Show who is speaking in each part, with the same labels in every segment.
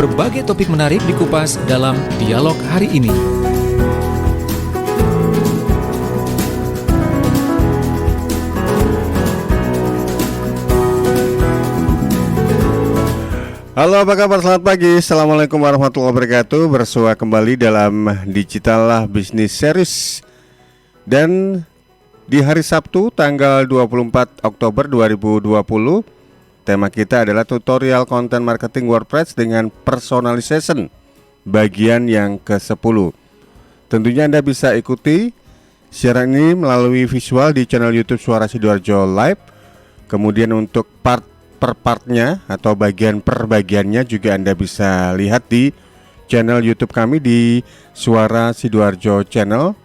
Speaker 1: berbagai topik menarik dikupas dalam dialog hari ini.
Speaker 2: Halo, apa kabar? Selamat pagi. Assalamualaikum warahmatullahi wabarakatuh. Bersua kembali dalam Digital Business Series. Dan di hari Sabtu tanggal 24 Oktober 2020, tema kita adalah tutorial konten marketing WordPress dengan personalization bagian yang ke-10. Tentunya Anda bisa ikuti siaran ini melalui visual di channel YouTube Suara Sidoarjo Live. Kemudian untuk part per partnya atau bagian per bagiannya juga Anda bisa lihat di channel YouTube kami di Suara Sidoarjo Channel.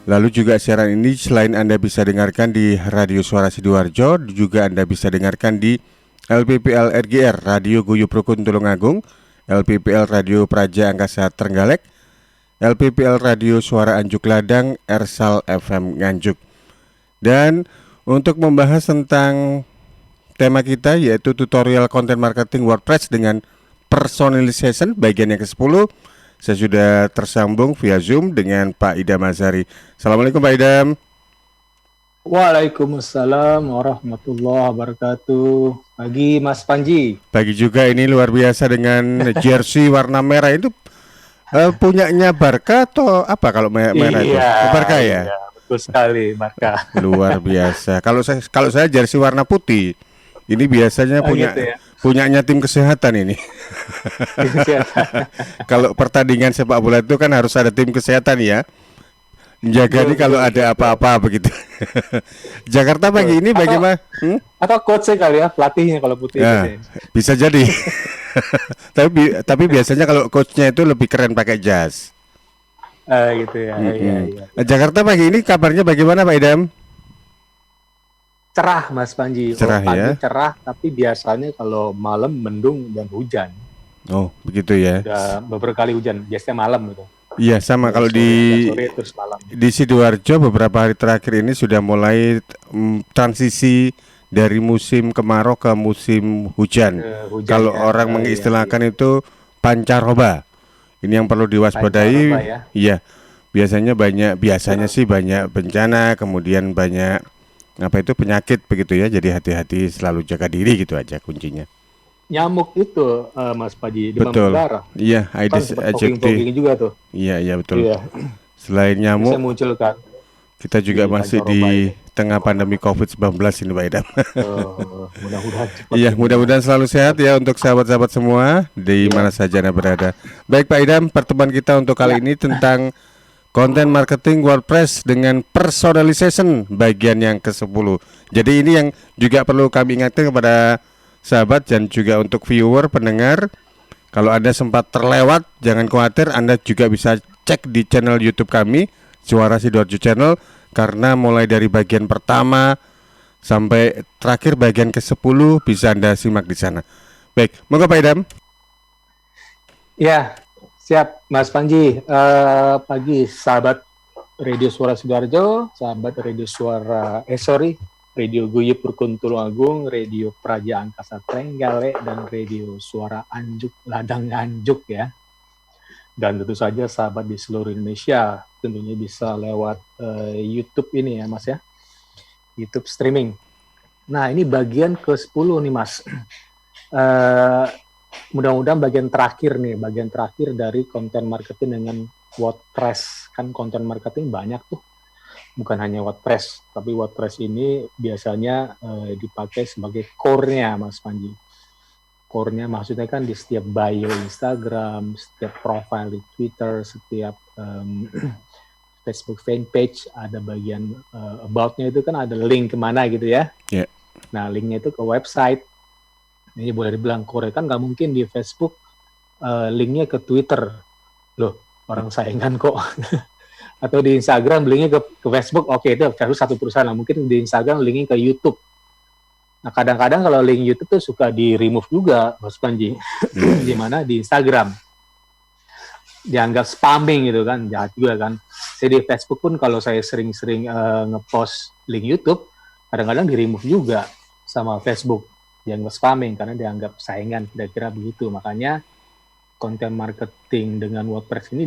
Speaker 2: Lalu juga siaran ini selain Anda bisa dengarkan di Radio Suara Sidoarjo, juga Anda bisa dengarkan di LPPL RGR Radio Guyup Rukun Tulungagung, LPPL Radio Praja Angkasa Trenggalek, LPPL Radio Suara Anjuk Ladang, Ersal FM Nganjuk. Dan untuk membahas tentang tema kita yaitu tutorial konten marketing WordPress dengan personalization bagian yang ke-10, saya sudah tersambung via Zoom dengan Pak Idam Azhari. Assalamualaikum Pak Idam.
Speaker 3: Waalaikumsalam warahmatullahi wabarakatuh. Pagi Mas Panji.
Speaker 2: Pagi juga, ini luar biasa dengan jersey warna merah itu punyanya Barca atau apa kalau merah itu? Barca ya?
Speaker 3: Iya, betul sekali Barca.
Speaker 2: Luar biasa. Kalau saya jersey warna putih. Ini biasanya punyanya tim kesehatan ini. Kalau pertandingan sepak bola itu kan harus ada tim kesehatan ya. Jaga nih kalau ada apa-apa begitu. Jakarta pagi ini bagaimana?
Speaker 3: Atau coachnya kali ya, pelatihnya kalau putih.
Speaker 2: Ya, bisa jadi. tapi biasanya kalau coachnya itu lebih keren pakai jas.
Speaker 3: Gitu ya. Iya.
Speaker 2: Jakarta pagi ini kabarnya bagaimana Pak Idam?
Speaker 3: Cerah Mas Panji.
Speaker 2: Cerah
Speaker 3: pagi
Speaker 2: ya.
Speaker 3: Cerah, tapi biasanya kalau malam mendung dan hujan.
Speaker 2: Oh, begitu ya.
Speaker 3: Udah beberapa kali hujan, biasanya malam gitu.
Speaker 2: Iya, sama kalau
Speaker 3: sore terus malam.
Speaker 2: Di Sidoarjo beberapa hari terakhir ini sudah mulai transisi dari musim kemarau ke musim hujan. Kalau orang mengistilahkan itu pancaroba. Ini yang perlu diwaspadai.
Speaker 3: Ya.
Speaker 2: Iya. Biasanya sih banyak bencana, kemudian banyak penyakit begitu ya. Jadi hati-hati, selalu jaga diri gitu aja kuncinya.
Speaker 3: Nyamuk itu Mas Panji, demam
Speaker 2: betul.
Speaker 3: berdarah.
Speaker 2: Iya, Aedes aegypti
Speaker 3: juga tuh.
Speaker 2: Iya betul.
Speaker 3: Iya.
Speaker 2: Selain nyamuk,
Speaker 3: bisa muncul kan.
Speaker 2: Kita juga masih di tengah pandemi COVID-19 ini Pak Idam.
Speaker 3: Mudah-mudahan cepat.
Speaker 2: Iya, mudah-mudahan selalu sehat ya untuk sahabat-sahabat semua di mana saja Anda berada. Baik Pak Idam, pertemuan kita untuk kali ini tentang konten marketing WordPress dengan personalization bagian yang ke-10. Jadi ini yang juga perlu kami ingatkan kepada sahabat dan juga untuk viewer, pendengar. Kalau Anda sempat terlewat, jangan khawatir, Anda juga bisa cek di channel YouTube kami, Suara Sidoarjo Channel, karena mulai dari bagian pertama sampai terakhir bagian ke-10 bisa Anda simak di sana. Baik, monggo Pak Idam.
Speaker 3: Ya, siap Mas Panji. Pagi sahabat Radio Suara Sidoarjo, sahabat Radio Radio Guyup Rukun Tulungagung, Radio Praja Angkasa Trenggalek, dan Radio Suara Anjuk Ladang Nganjuk ya. Dan tentu saja sahabat di seluruh Indonesia tentunya bisa lewat YouTube ini ya Mas ya. YouTube streaming. Nah, ini bagian ke-10 nih Mas. Mudah-mudahan bagian terakhir dari konten marketing dengan WordPress. Kan konten marketing banyak tuh. Bukan hanya WordPress, tapi WordPress ini biasanya dipakai sebagai core-nya Mas Panji. Core-nya maksudnya kan di setiap bio Instagram, setiap profile di Twitter, setiap Facebook fanpage ada bagian about-nya itu kan ada link kemana gitu ya.
Speaker 2: Yeah.
Speaker 3: Nah, linknya itu ke website. Ini boleh dibilang core, kan nggak mungkin di Facebook linknya ke Twitter. Loh, orang saingan kok. Atau di Instagram linknya ke Facebook, oke, itu Facebook satu perusahaan. Nah, mungkin di Instagram linknya ke YouTube. Nah, kadang-kadang kalau link YouTube tuh suka di-remove juga, Mas Panji. Di mana? Di Instagram. Dianggap spamming gitu kan, jahat juga kan. Jadi di Facebook pun kalau saya sering-sering ngepost link YouTube, kadang-kadang di-remove juga sama Facebook. Dianggap spamming karena dianggap saingan, kira-kira begitu. Makanya konten marketing dengan WordPress ini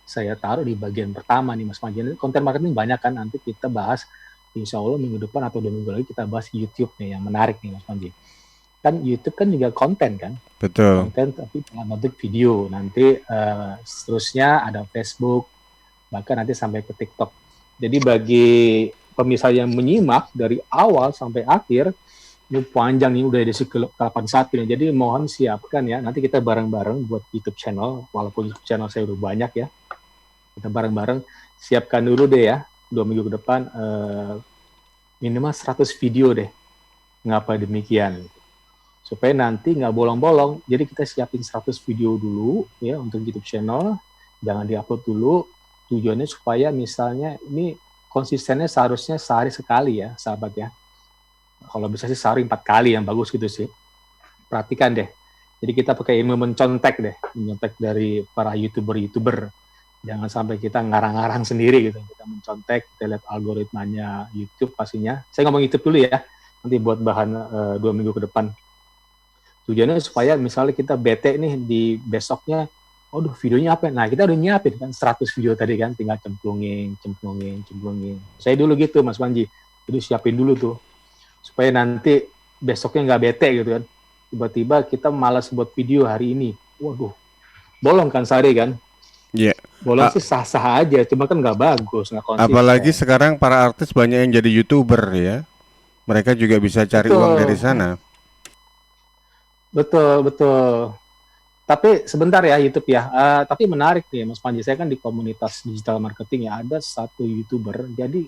Speaker 3: saya taruh di bagian pertama nih Mas Panji. Konten marketing banyak kan, nanti kita bahas insya Allah minggu depan atau 2 minggu lagi kita bahas YouTube nih yang menarik nih Mas Panji. Kan YouTube kan juga konten kan,
Speaker 2: Betul.
Speaker 3: konten tapi dalam bentuk video. Nanti seterusnya ada Facebook, bahkan nanti sampai ke TikTok. Jadi bagi pemirsa yang menyimak dari awal sampai akhir, ini panjang nih udah edisi ke-81 nih. Jadi mohon siapkan ya, nanti kita bareng-bareng buat YouTube channel, walaupun YouTube channel saya udah banyak ya. Kita bareng-bareng siapkan dulu deh ya, 2 minggu ke depan minimal 100 video deh. Ngapa demikian? Supaya nanti nggak bolong-bolong. Jadi kita siapin 100 video dulu ya untuk YouTube channel, jangan diupload dulu. Tujuannya supaya misalnya ini konsistennya seharusnya sehari sekali ya, sahabat ya. Kalau bisa sih sehari 4 kali yang bagus gitu sih. Perhatikan deh. Jadi kita pakai ilmu mencontek dari para YouTuber. Jangan sampai kita ngarang-ngarang sendiri gitu. Kita mencontek, kita lihat algoritmanya YouTube pastinya. Saya ngomong YouTube dulu ya, nanti buat bahan 2 minggu ke depan. Tujuannya supaya misalnya kita bete nih di besoknya, aduh videonya apa? Nah kita udah nyiapin kan 100 video tadi kan, tinggal cemplungin. Saya dulu gitu Mas Panji, jadi siapin dulu tuh, supaya nanti besoknya nggak bete gitu kan. Tiba-tiba kita malas buat video hari ini, waduh, bolong kan sehari kan?
Speaker 2: Iya.
Speaker 3: Bolong sih sah-sah aja, cuma kan nggak bagus, nggak konsisten.
Speaker 2: Apalagi sekarang para artis banyak yang jadi YouTuber ya. Mereka juga bisa cari uang dari sana.
Speaker 3: Betul. Tapi sebentar ya YouTube ya. Tapi menarik nih Mas Panji, saya kan di komunitas digital marketing ya, ada satu YouTuber. Jadi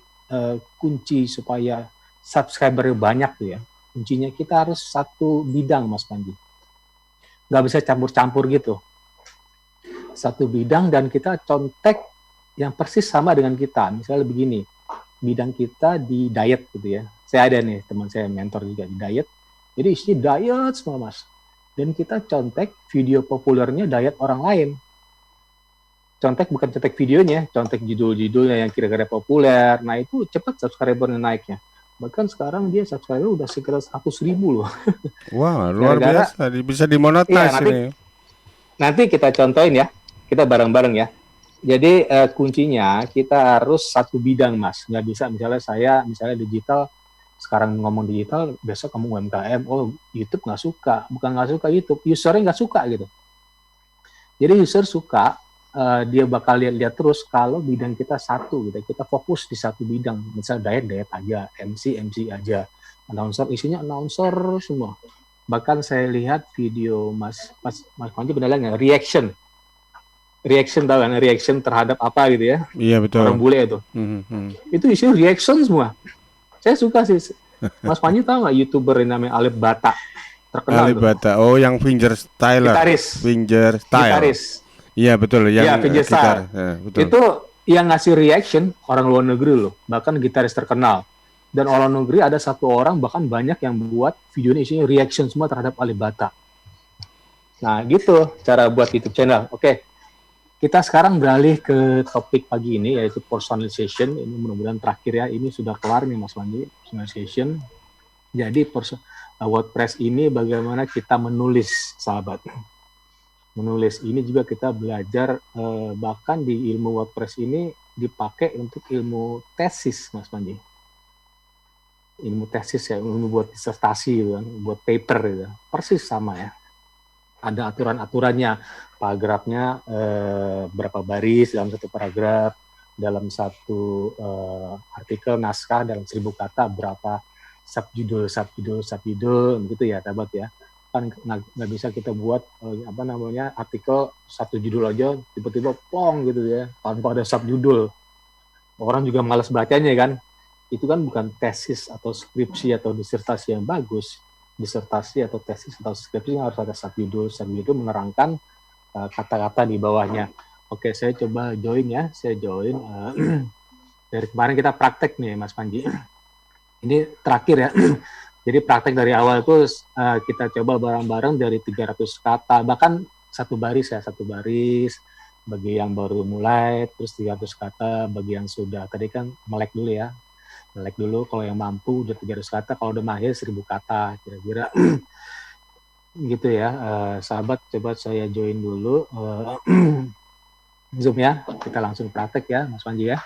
Speaker 3: kunci supaya subscriber banyak tuh ya. Kuncinya kita harus satu bidang Mas Panji. Nggak bisa campur-campur gitu. Satu bidang dan kita contek yang persis sama dengan kita. Misalnya begini, bidang kita di diet gitu ya. Saya ada nih teman saya mentor juga di diet. Jadi isinya diet semua Mas. Dan kita contek video populernya diet orang lain. Contek bukan contek videonya, contek judul-judulnya yang kira-kira populer. Nah itu cepat subscribernya naiknya. Bahkan sekarang dia subscriber udah sekitar 100.000 loh.
Speaker 2: Wah, luar biasa. Bisa dimonetize ini.
Speaker 3: Nanti kita contohin ya, kita bareng-bareng ya. Jadi kuncinya kita harus satu bidang Mas. Nggak bisa misalnya digital, sekarang ngomong digital, besok kamu UMKM, YouTube nggak suka. Bukan nggak suka YouTube, usernya nggak suka gitu. Jadi user suka, dia bakal lihat terus kalau bidang kita satu gitu. Kita fokus di satu bidang. Misal diet aja, MC aja. Announcer, isinya announcer semua. Bahkan saya lihat video Mas Panji benar nggak? Reaction tahu kan? Reaction terhadap apa gitu ya?
Speaker 2: Iya betul.
Speaker 3: Orang bule itu. Itu isinya reaction semua. Saya suka sih. Mas Panji tahu nggak YouTuber yang namanya Alip Bata? Terkenal.
Speaker 2: Alip Bata. Oh, yang finger style. Finger style.
Speaker 3: Gitaris.
Speaker 2: Iya betul. Yang
Speaker 3: finger style.
Speaker 2: Betul.
Speaker 3: Itu yang ngasih reaction orang luar negeri loh. Bahkan gitaris terkenal. Dan orang negeri ada satu orang bahkan banyak yang buat videonya isinya reaction semua terhadap Alip Bata. Nah gitu cara buat YouTube channel. Oke. Kita sekarang beralih ke topik pagi ini, yaitu personalization. Ini mudah-mudahan terakhir ya, ini sudah kelar nih Mas Wandi, personalization. Jadi WordPress ini bagaimana kita menulis, sahabat. Menulis ini juga kita belajar, bahkan di ilmu WordPress ini dipakai untuk ilmu tesis, Mas Wandi. Ilmu tesis ya, ilmu buat disertasi, gitu kan, buat paper, gitu. Persis sama ya. Ada aturan-aturannya, paragrafnya berapa baris dalam satu paragraf, dalam satu artikel naskah dalam 1000 kata berapa subjudul gitu ya, sahabat ya. Kan nggak bisa kita buat artikel satu judul aja tiba-tiba plong gitu ya, tanpa ada subjudul. Orang juga malas bacanya kan. Itu kan bukan tesis atau skripsi atau disertasi yang bagus. Disertasi atau tesis atau skripsi harus ada subjudul menerangkan kata-kata di bawahnya. Oke, saya coba join ya. Saya join. Dari kemarin kita praktek nih, Mas Panji. Ini terakhir ya. Jadi praktek dari awal itu kita coba bareng-bareng dari 300 kata. Bahkan satu baris. Bagi yang baru mulai, terus 300 kata. Bagi yang sudah, tadi kan melek dulu ya. Melek dulu, kalau yang mampu udah 300 kata, kalau udah mahir 1000 kata kira-kira. gitu ya. Sahabat, coba saya join dulu Zoom ya. Kita langsung praktek ya, Mas Panji ya.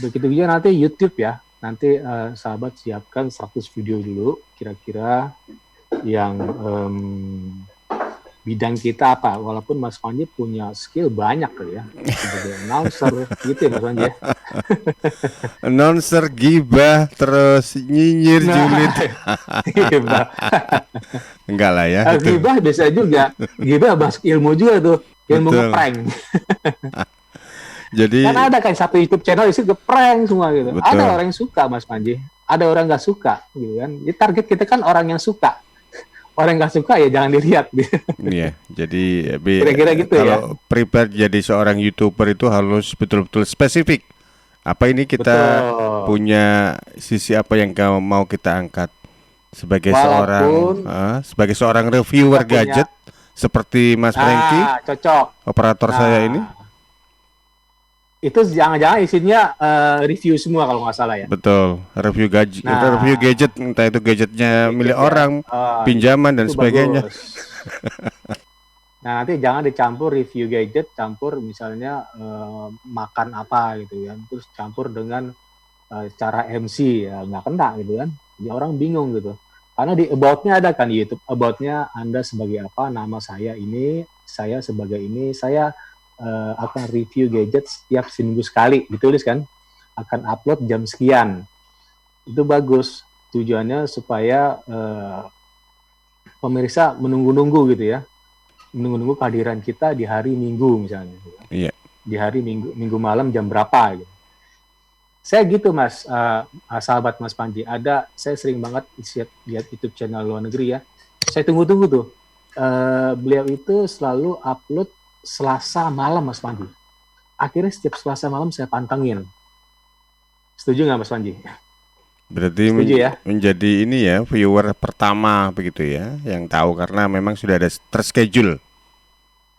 Speaker 3: Begitu juga nanti YouTube ya. Nanti sahabat siapkan 100 video dulu, kira-kira yang bidang kita apa. Walaupun Mas Panji punya skill banyak kali ya, sebagai announcer gitu ya Mas Panji ya.
Speaker 2: Announcer, gibah, terus nyinyir, julid.
Speaker 3: Gibah.
Speaker 2: Enggak lah ya.
Speaker 3: Gibah bisa juga. Gibah masuk ilmu juga tuh. Ilmu
Speaker 2: Betul.
Speaker 3: ngeprank.
Speaker 2: Jadi
Speaker 3: Kan ada kan satu YouTube channel isi ngeprank semua gitu.
Speaker 2: Betul.
Speaker 3: Ada orang yang suka Mas Panji. Ada orang nggak suka gitu kan. Jadi target kita kan orang yang suka. Orang yang nggak suka ya jangan dilihat.
Speaker 2: Iya, jadi
Speaker 3: Kira-kira gitu
Speaker 2: kalau
Speaker 3: ya.
Speaker 2: prepare jadi seorang YouTuber itu harus betul-betul spesifik. Apa ini kita
Speaker 3: Betul.
Speaker 2: punya sisi apa yang mau kita angkat sebagai
Speaker 3: Walaupun
Speaker 2: sebagai seorang reviewer
Speaker 3: kita punya-
Speaker 2: gadget seperti Mas Franky,
Speaker 3: Cocok.
Speaker 2: operator saya ini.
Speaker 3: Itu jangan-jangan isinya review semua kalau nggak salah ya.
Speaker 2: Betul, review gadget,
Speaker 3: Nah.
Speaker 2: review gadget, entah itu gadgetnya milik
Speaker 3: Gadget ya.
Speaker 2: orang, pinjaman dan
Speaker 3: Itu
Speaker 2: sebagainya.
Speaker 3: bagus. Nah, nanti jangan dicampur review gadget, campur misalnya makan apa gitu kan, terus campur dengan cara MC ya nggak kena gitu kan. Jadi orang bingung gitu. Karena di about-nya ada kan di YouTube, about-nya Anda sebagai apa, nama saya ini, saya sebagai ini, saya akan review gadget setiap seminggu sekali, ditulis kan, akan upload jam sekian. Itu bagus. Tujuannya supaya pemirsa menunggu-nunggu gitu ya. Menunggu-nunggu kehadiran kita di hari Minggu misalnya.
Speaker 2: Iya.
Speaker 3: Di hari Minggu malam jam berapa gitu. Saya gitu Mas, sahabat Mas Panji. Saya sering banget lihat YouTube channel luar negeri ya. Saya tunggu-tunggu tuh. Beliau itu selalu upload Selasa malam Mas Panji. Akhirnya setiap Selasa malam saya pantengin. Setuju nggak Mas Panji?
Speaker 2: Berarti
Speaker 3: Setuju ya?
Speaker 2: menjadi ini ya viewer pertama begitu ya, yang tahu karena memang sudah ada terschedule.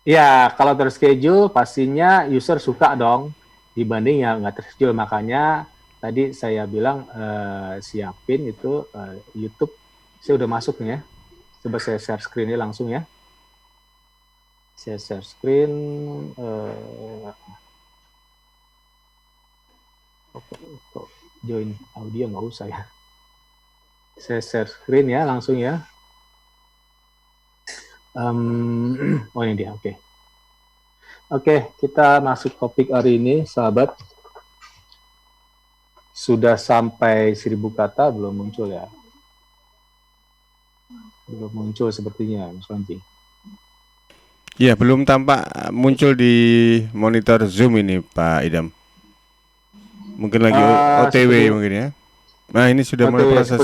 Speaker 3: Ya, kalau terschedule pastinya user suka dong dibanding yang nggak terschedule. Makanya tadi saya bilang siapin itu YouTube. Saya udah masuk nih ya. Coba saya share screen-nya langsung ya. Saya share screen. Join audio nggak usah ya. Saya share screen ya langsung ya. Oh ini dia, oke. Oke, kita masuk topik hari ini, sahabat. Sudah sampai 1000 kata, belum muncul ya? Belum muncul sepertinya, Mas Panji.
Speaker 2: Ya, belum tampak muncul di monitor Zoom ini, Pak Idam. Mungkin lagi OTW mungkin ya. Nah, ini sudah mulai proses.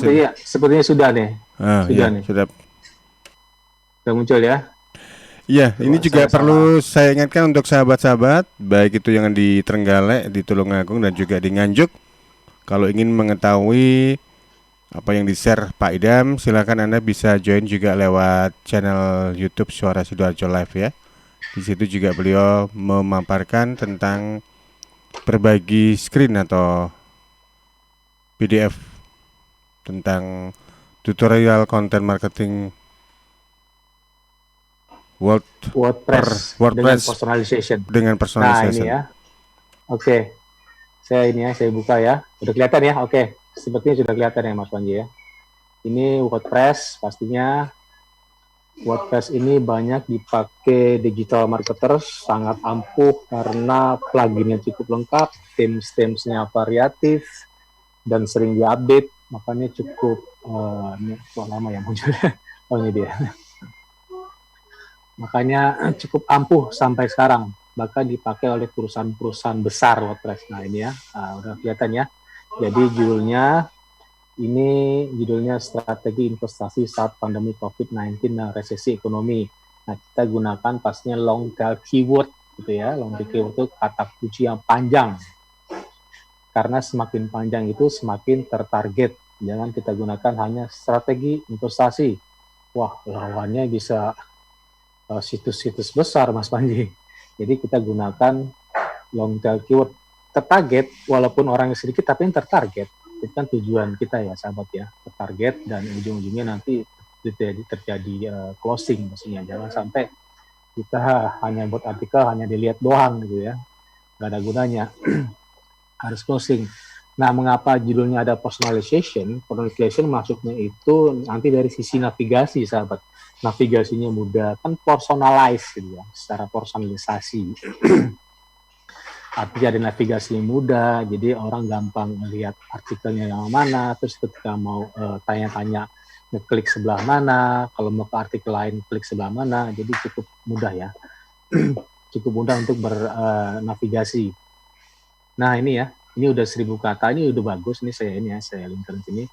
Speaker 3: Sepertinya sudah nih.
Speaker 2: Sudah nih. Sudah
Speaker 3: muncul ya.
Speaker 2: Iya, ini juga perlu saya ingatkan untuk sahabat-sahabat, baik itu yang di Trenggalek, di Tulungagung dan juga di Nganjuk. Kalau ingin mengetahui apa yang di-share Pak Idam, silakan Anda bisa join juga lewat channel YouTube Suara Sidoarjo Live ya. Di situ juga beliau memaparkan tentang berbagi screen atau PDF tentang tutorial content marketing
Speaker 3: WordPress dengan personalization. Nah ini ya. Oke. Saya buka ya. Udah kelihatan ya? Oke. Sepertinya sudah kelihatan ya Mas Panji ya. Ini WordPress pastinya. WordPress ini banyak dipakai digital marketers, sangat ampuh karena pluginnya cukup lengkap, themes-nya variatif dan sering diupdate, makanya cukup lama ya munculnya. Oh ini dia. Makanya cukup ampuh sampai sekarang, bahkan dipakai oleh perusahaan-perusahaan besar WordPress. Nah ini ya, udah kelihatan ya. Jadi judulnya strategi investasi saat pandemi COVID-19 dan resesi ekonomi. Nah kita gunakan pastinya long tail keyword gitu ya. Long tail keyword itu kata kunci yang panjang. Karena semakin panjang itu semakin tertarget. Jangan kita gunakan hanya strategi investasi. Wah lawannya bisa situs-situs besar Mas Panji. Jadi kita gunakan long tail keyword tertarget, walaupun orangnya sedikit tapi yang tertarget. Itu kan tujuan kita ya sahabat ya, tertarget dan ujung-ujungnya nanti terjadi closing, maksudnya jangan sampai kita hanya buat artikel hanya dilihat doang gitu ya, nggak ada gunanya. Harus closing. Nah, mengapa judulnya ada personalization? Personalization maksudnya itu nanti dari sisi navigasi, sahabat. Navigasinya mudah, kan personalize gitu ya, secara personalisasi. Artinya ada navigasi yang mudah, jadi orang gampang melihat artikelnya yang mana, terus ketika mau tanya-tanya, ngeklik sebelah mana, kalau mau ke artikel lain, klik sebelah mana, jadi cukup mudah ya. Cukup mudah untuk bernavigasi. Nah ini ya, ini udah 1000 kata, ini udah bagus, ini saya linkkan sini.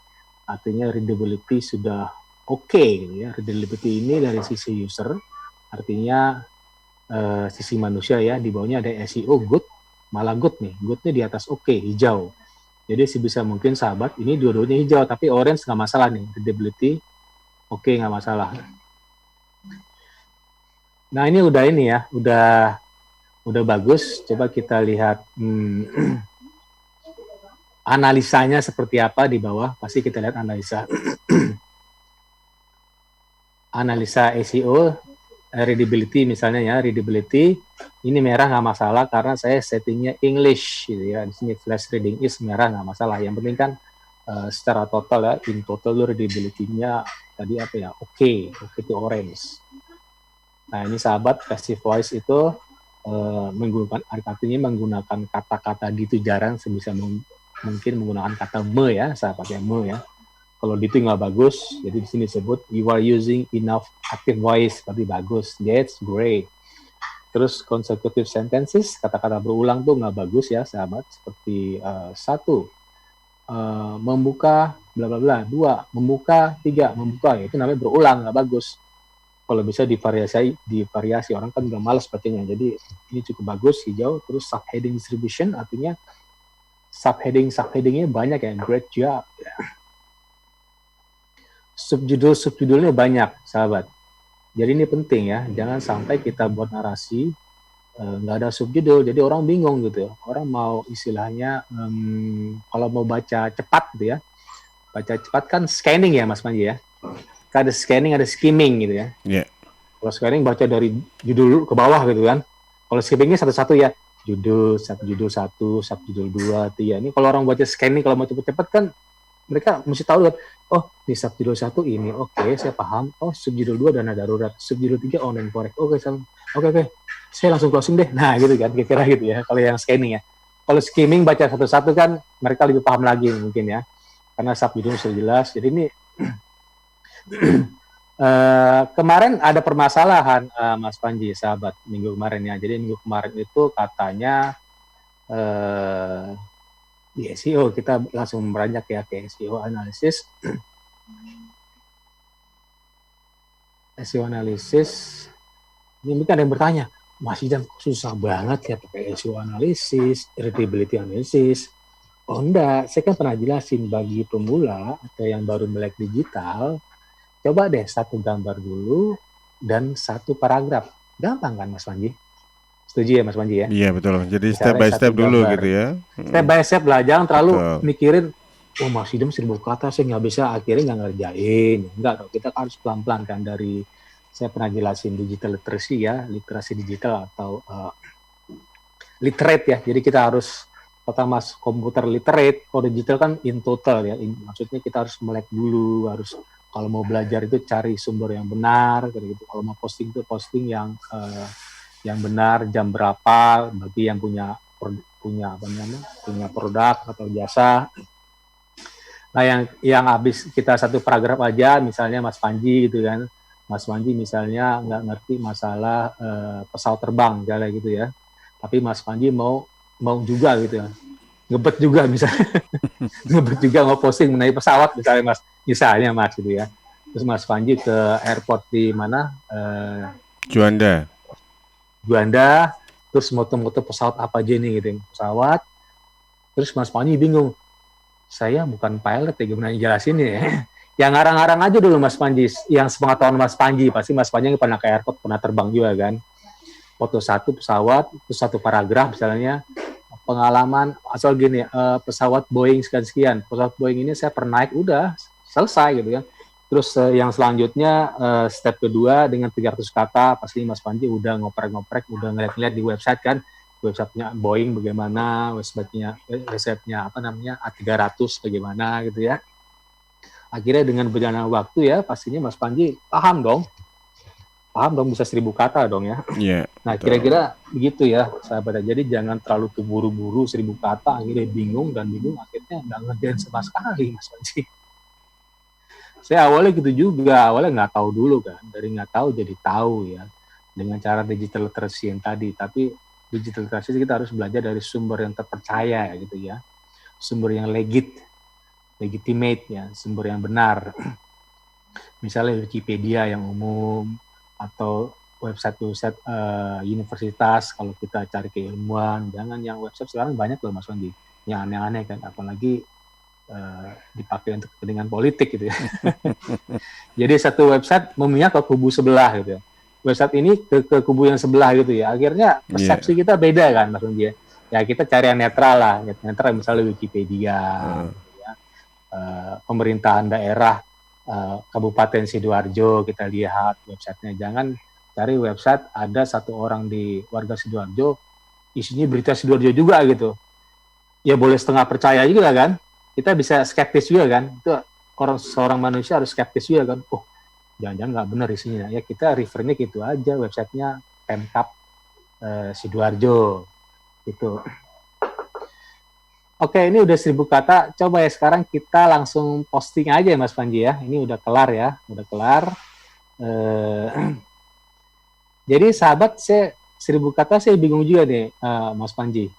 Speaker 3: Artinya readability sudah oke, gitu ya. Readability ini dari sisi user, artinya sisi manusia ya, di bawahnya ada SEO good, malah good nih, goodnya di atas oke, hijau. Jadi sebisa mungkin sahabat, ini dua-duanya hijau, tapi orange nggak masalah nih, readability oke, nggak masalah. Nah ini udah ya, udah bagus. Coba kita lihat analisanya seperti apa di bawah. Pasti kita lihat analisa analisa SEO, readability misalnya ya, readability ini merah nggak masalah karena saya settingnya English gitu ya. Di sini flash reading is merah nggak masalah. Yang penting kan secara total ya, in total readability-nya tadi apa ya, oke itu orange. Nah ini sahabat, passive voice itu menggunakan kata-kata gitu jarang, sebisa mungkin menggunakan kata me ya, sahabat ya, me ya. Kalau gitu nggak bagus, jadi di sini disebut you are using enough active voice, berarti bagus, that's great. Terus consecutive sentences, kata-kata berulang tuh nggak bagus ya sahabat, seperti 1, membuka bla bla bla, 2, membuka, 3, membuka, ya itu namanya berulang, nggak bagus. Kalau bisa divariasi, orang kan udah malas bacanya, jadi ini cukup bagus, hijau. Terus subheading distribution, artinya subheadingnya banyak ya, great job ya. Subjudulnya banyak sahabat, jadi ini penting ya, jangan sampai kita buat narasi nggak ada subjudul, jadi orang bingung gitu ya, orang mau istilahnya kalau mau baca cepat gitu ya, baca cepat kan scanning ya Mas Panji ya, ada scanning, ada skimming gitu ya.
Speaker 2: Yeah.
Speaker 3: Kalau scanning baca dari judul ke bawah gitu kan. Kalau skimmingnya satu-satu ya, subjudul 1, subjudul 2, 3. Ini kalau orang baca scanning, kalau mau cepet-cepet kan mereka mesti tahu kan, oh di subjudul 1 ini, oke, saya paham. Oh subjudul 2 dana darurat, subjudul 3 online forex. Oke, saya langsung closing deh. Nah gitu kan, kira-kira gitu ya. Kalau yang scanning ya. Kalau skimming baca satu-satu kan mereka lebih paham lagi mungkin ya, karena subjudulnya sudah jelas. Jadi ini kemarin ada permasalahan Mas Panji, sahabat, minggu kemarin ya. Jadi minggu kemarin itu katanya di SEO, kita langsung beranjak ya ke SEO analisis. SEO analisis, ini mungkin ada yang bertanya, Mas Idam susah banget ya pakai SEO analisis, readability analisis. Oh enggak, saya kan pernah jelasin bagi pemula atau yang baru melek digital, coba deh 1 gambar dulu dan 1 paragraf. Gampang kan Mas Panji? Setuju ya Mas Panji ya?
Speaker 2: Iya betul. Jadi
Speaker 3: Misalnya
Speaker 2: step by step dulu
Speaker 3: gambar,
Speaker 2: gitu ya.
Speaker 3: Step by step lah, jangan terlalu
Speaker 2: Betul.
Speaker 3: mikirin, oh Mas Idam 1000 kata saya nggak bisa, akhirnya nggak ngerjain. Enggak dong, kita harus pelan-pelan kan. Dari saya pernah jelasin digital literacy ya, literasi digital atau literate ya. Jadi kita harus pertama komputer literate, kalau digital kan in total ya. Maksudnya kita harus melek dulu, harus kalau mau belajar itu cari sumber yang benar, kayak gitu. Kalau mau posting itu posting yang benar, jam berapa, bagi yang punya produk atau jasa. Nah yang habis kita 1 paragraf aja, misalnya Mas Panji gitu kan, Mas Panji misalnya nggak ngerti masalah pesawat terbang, kayak gitu ya. Tapi Mas Panji mau juga gitu ya, ngebet juga misalnya, ngebet juga mau posting mengenai pesawat misalnya Mas gitu ya. Terus Mas Panji ke airport di mana?
Speaker 2: Juanda,
Speaker 3: terus moto-moto pesawat apa aja nih gitu, pesawat. Terus Mas Panji bingung, saya bukan pilot ya, gimana jelasinnya ya? Yang ngarang-ngarang aja dulu Mas Panji, yang sepengetahuan Mas Panji, pasti Mas Panji pernah ke airport, pernah terbang juga kan. Foto 1 pesawat, terus 1 paragraf misalnya, pengalaman asal gini, pesawat Boeing sekian-sekian, pesawat Boeing ini saya pernah naik, udah selesai gitu kan. Terus yang selanjutnya step kedua dengan 300 kata pasti Mas Panji udah ngoprek-ngoprek, udah ngeliat-ngeliat di website kan, websitenya Boeing bagaimana, websitenya apa namanya A300 bagaimana gitu ya. Akhirnya dengan berjalannya waktu ya pastinya Mas Panji paham dong bisa 1000 kata dong ya.
Speaker 2: Iya.
Speaker 3: Nah
Speaker 2: Betul.
Speaker 3: kira-kira begitu ya sahabat. Jadi jangan terlalu keburu-buru 1000 kata akhirnya bingung akhirnya nggak ngerjain sama sekali Mas Panji. Saya awalnya gitu juga, awalnya nggak tahu dulu kan, dari nggak tahu jadi tahu ya, dengan cara digital literacy yang tadi. Tapi digital literacy kita harus belajar dari sumber yang terpercaya gitu ya, sumber yang legitimate ya, sumber yang benar. Misalnya Wikipedia yang umum atau website-website universitas kalau kita cari keilmuan, jangan yang website sekarang banyak loh Mas Wandi, yang aneh-aneh kan, apalagi dipakai untuk kepentingan politik gitu ya. Jadi satu website memihak ke kubu sebelah gitu ya. Website ini ke kubu yang sebelah gitu ya. Akhirnya persepsi kita beda kan Mas Wandi ya. Ya kita cari yang netral lah, netral misalnya Wikipedia, gitu ya. Pemerintahan daerah Kabupaten Sidoarjo kita lihat websitenya. Jangan cari website ada satu orang di warga Sidoarjo isinya berita Sidoarjo juga gitu. Ya boleh setengah percaya juga kan. Kita bisa skeptis juga kan. Itu seorang manusia harus skeptis juga kan. Oh, jangan-jangan nggak benar isinya. Ya kita refernya gitu aja, websitenya Pemkab Sidoarjo gitu. Oke, ini udah 1000 kata. Coba ya sekarang kita langsung posting aja Mas Panji ya. Ini udah kelar ya, udah kelar. Jadi sahabat, saya 1000 kata saya bingung juga nih Mas Panji.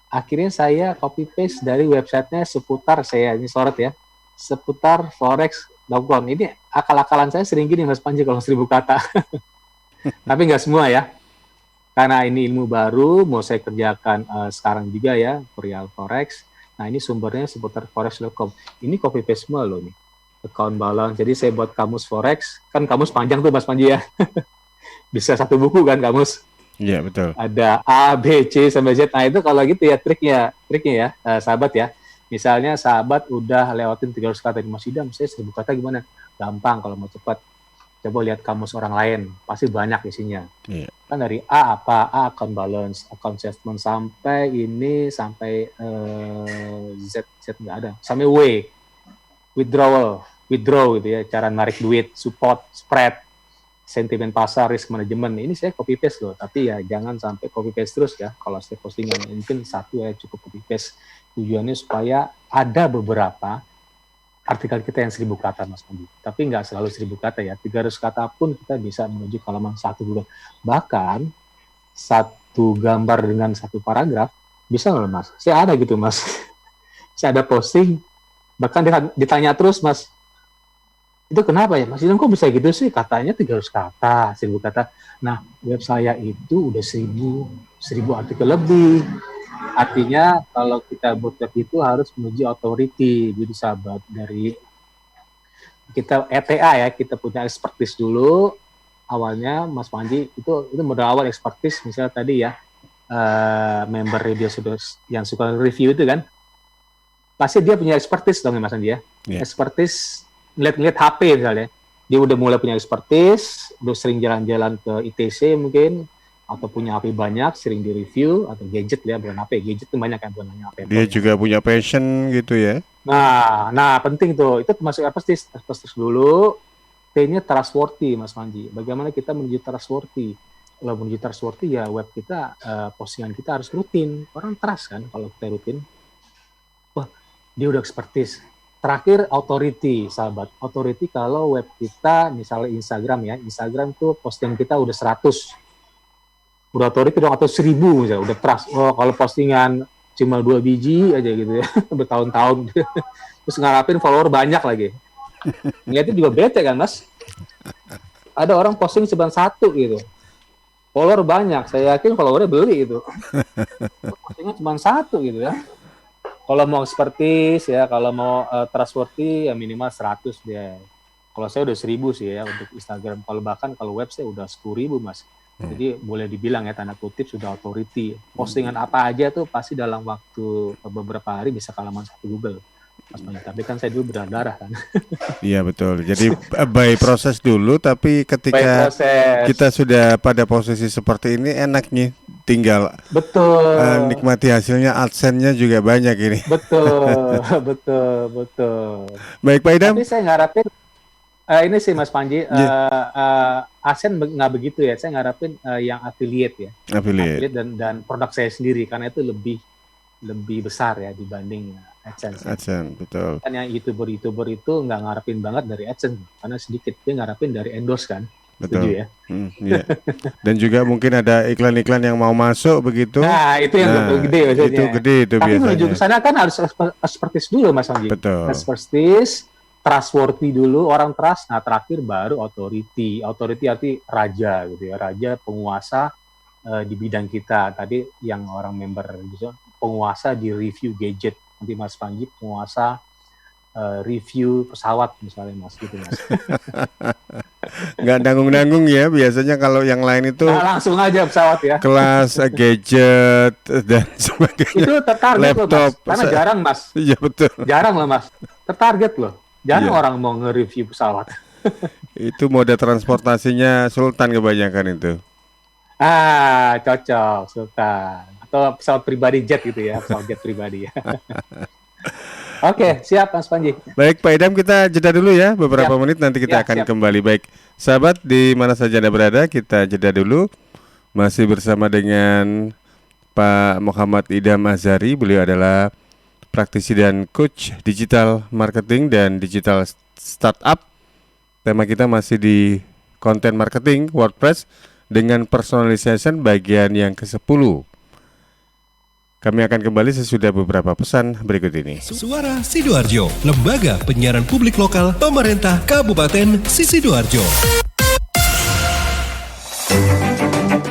Speaker 3: Akhirnya saya copy paste dari websitenya seputar ini sorot ya, seputar forex.com. Ini akal-akalan saya sering gini Mas Panji kalau 1000 kata. Tapi nggak semua ya. Karena ini ilmu baru, mau saya kerjakan sekarang juga ya, Real Forex. Nah ini sumbernya seputar forex.com. Ini copy paste semua loh nih. Account balance. Jadi saya buat kamus forex. Kan kamus panjang tuh Mas Panji ya. Bisa satu buku kan kamus.
Speaker 2: Iya, betul.
Speaker 3: Ada A, B, C, sampai Z. Nah, itu kalau gitu ya triknya ya, sahabat ya. Misalnya sahabat udah lewatin 300 kata di Mas Idam, saya 1000 kata gimana? Gampang kalau mau cepat. Coba lihat kamus orang lain, pasti banyak isinya.
Speaker 2: Iya.
Speaker 3: Kan dari A apa? A account balance, account statement sampai Z nggak ada. Sampai withdraw gitu ya, cara narik duit, support, spread, sentimen pasar, risk management. Ini saya copy paste loh, tapi ya jangan sampai copy paste terus ya. Kalau saya postingan mungkin satu ya cukup copy paste. Tujuannya supaya ada beberapa artikel kita yang 1000 kata Mas Panji. Tapi nggak selalu 1000 kata ya. 300 kata pun kita bisa menuju ke halaman 1 dulu. Bahkan satu gambar dengan satu paragraf bisa nggak Mas? Saya ada gitu Mas. Saya ada posting, bahkan ditanya terus Mas, itu kenapa ya Mas Idam kok bisa gitu sih, katanya 300 kata, 1000 kata. Nah web saya itu udah 1000 artikel lebih. Artinya kalau kita buat web itu harus menuju authority. Jadi sahabat, dari kita ETA ya, kita punya expertise dulu. Awalnya Mas Panji itu modal awal expertise, misalnya tadi ya member radio yang suka review itu kan, pasti dia punya expertise dong ya Mas Panji ya. Yeah. Expertise ngeliat HP misalnya, dia udah mulai punya expertise, udah sering jalan-jalan ke ITC mungkin, atau punya HP banyak, sering di-review, atau gadget ya, bukan HP, gadget itu banyak kan, bukan hanya HP.
Speaker 2: Dia juga punya passion gitu ya.
Speaker 3: Nah penting tuh, itu termasuk expertise dulu. T-nya trustworthy Mas Panji. Bagaimana kita menuju trustworthy? Kalau menuju trustworthy ya web kita, postingan kita harus rutin. Orang trust kan kalau kita rutin. Wah, dia udah expertise. Terakhir, authority, sahabat. Authority kalau web kita, misalnya Instagram ya, Instagram tuh postingan kita udah 100. Udah authority dong, atau 1000 misalnya, udah trust. Oh, kalau postingan cuma 2 biji aja gitu ya, bertahun-tahun. Terus ngarapin follower banyak lagi. Niatnya juga bete kan, Mas? Ada orang posting cuma 1 gitu. Follower banyak, saya yakin followernya beli itu. Postingnya cuma 1 gitu ya. Kalau mau expertise ya, kalau mau trustworthy ya minimal 100 dia. Kalau saya udah 1000 sih ya untuk Instagram. Kalau bahkan kalau web saya udah 10.000 Mas. Jadi boleh dibilang ya tanda kutip sudah authority. Postingan apa aja tuh pasti dalam waktu beberapa hari bisa ke halaman 1 Google. Mas Panji. Tapi kan saya dulu berdarah kan.
Speaker 2: Iya betul. Jadi by proses dulu, tapi ketika
Speaker 3: proses.
Speaker 2: kita sudah pada posisi seperti ini, enaknya tinggal
Speaker 3: Betul.
Speaker 2: nikmati hasilnya. AdSense-nya juga banyak ini.
Speaker 3: Betul, betul.
Speaker 2: Baik Pak Idam.
Speaker 3: Tapi saya ngarapin ini sih Mas Panji, AdSense nggak begitu ya. Saya ngarapin yang affiliate ya. Affiliate dan produk saya sendiri, karena itu lebih besar ya dibanding AdSense.
Speaker 2: AdSense, betul.
Speaker 3: Kan yang YouTuber itu nggak ngarapin banget dari AdSense, karena sedikit, dia ngarapin dari endorse kan.
Speaker 2: Betul.
Speaker 3: Setuju ya?
Speaker 2: Iya. Dan juga mungkin ada iklan-iklan yang mau masuk begitu.
Speaker 3: Nah, itu yang gede maksudnya.
Speaker 2: Itu gede itu
Speaker 3: tapi
Speaker 2: biasanya.
Speaker 3: menuju ke sana kan harus expertise dulu Mas Panji.
Speaker 2: Betul.
Speaker 3: Expertise, trustworthy dulu, orang trust. Nah, terakhir baru authority. Authority arti raja gitu ya, raja penguasa di bidang kita. Tadi yang orang member gitu, penguasa di review gadget. Nanti Mas Panji penguasa review pesawat misalnya Mas gitu Mas.
Speaker 2: Nggak nanggung-nanggung ya, biasanya kalau yang lain itu
Speaker 3: langsung aja pesawat ya.
Speaker 2: Kelas gadget dan sebagainya.
Speaker 3: Itu tertarget loh Mas, karena jarang Mas.
Speaker 2: Iya betul.
Speaker 3: Jarang loh Mas, tertarget loh. Jarang orang mau nge-review pesawat.
Speaker 2: Itu moda transportasinya Sultan kebanyakan itu.
Speaker 3: Cocok Sultan. Atau pesawat pribadi jet gitu ya, pesawat jet pribadi ya. Oke, siap Mas Panji.
Speaker 2: Baik Pak Idam, kita jeda dulu ya beberapa menit, nanti kita akan kembali. Baik sahabat, di mana saja Anda berada, kita jeda dulu. Masih bersama dengan Pak Muhammad Idam Azhari. Beliau adalah praktisi dan coach digital marketing dan digital startup. Tema kita masih di content marketing WordPress dengan personalization bagian yang ke-10. Kami akan kembali sesudah beberapa pesan berikut ini.
Speaker 4: Suara Sidoarjo, Lembaga Penyiaran Publik Lokal Pemerintah Kabupaten Sidoarjo.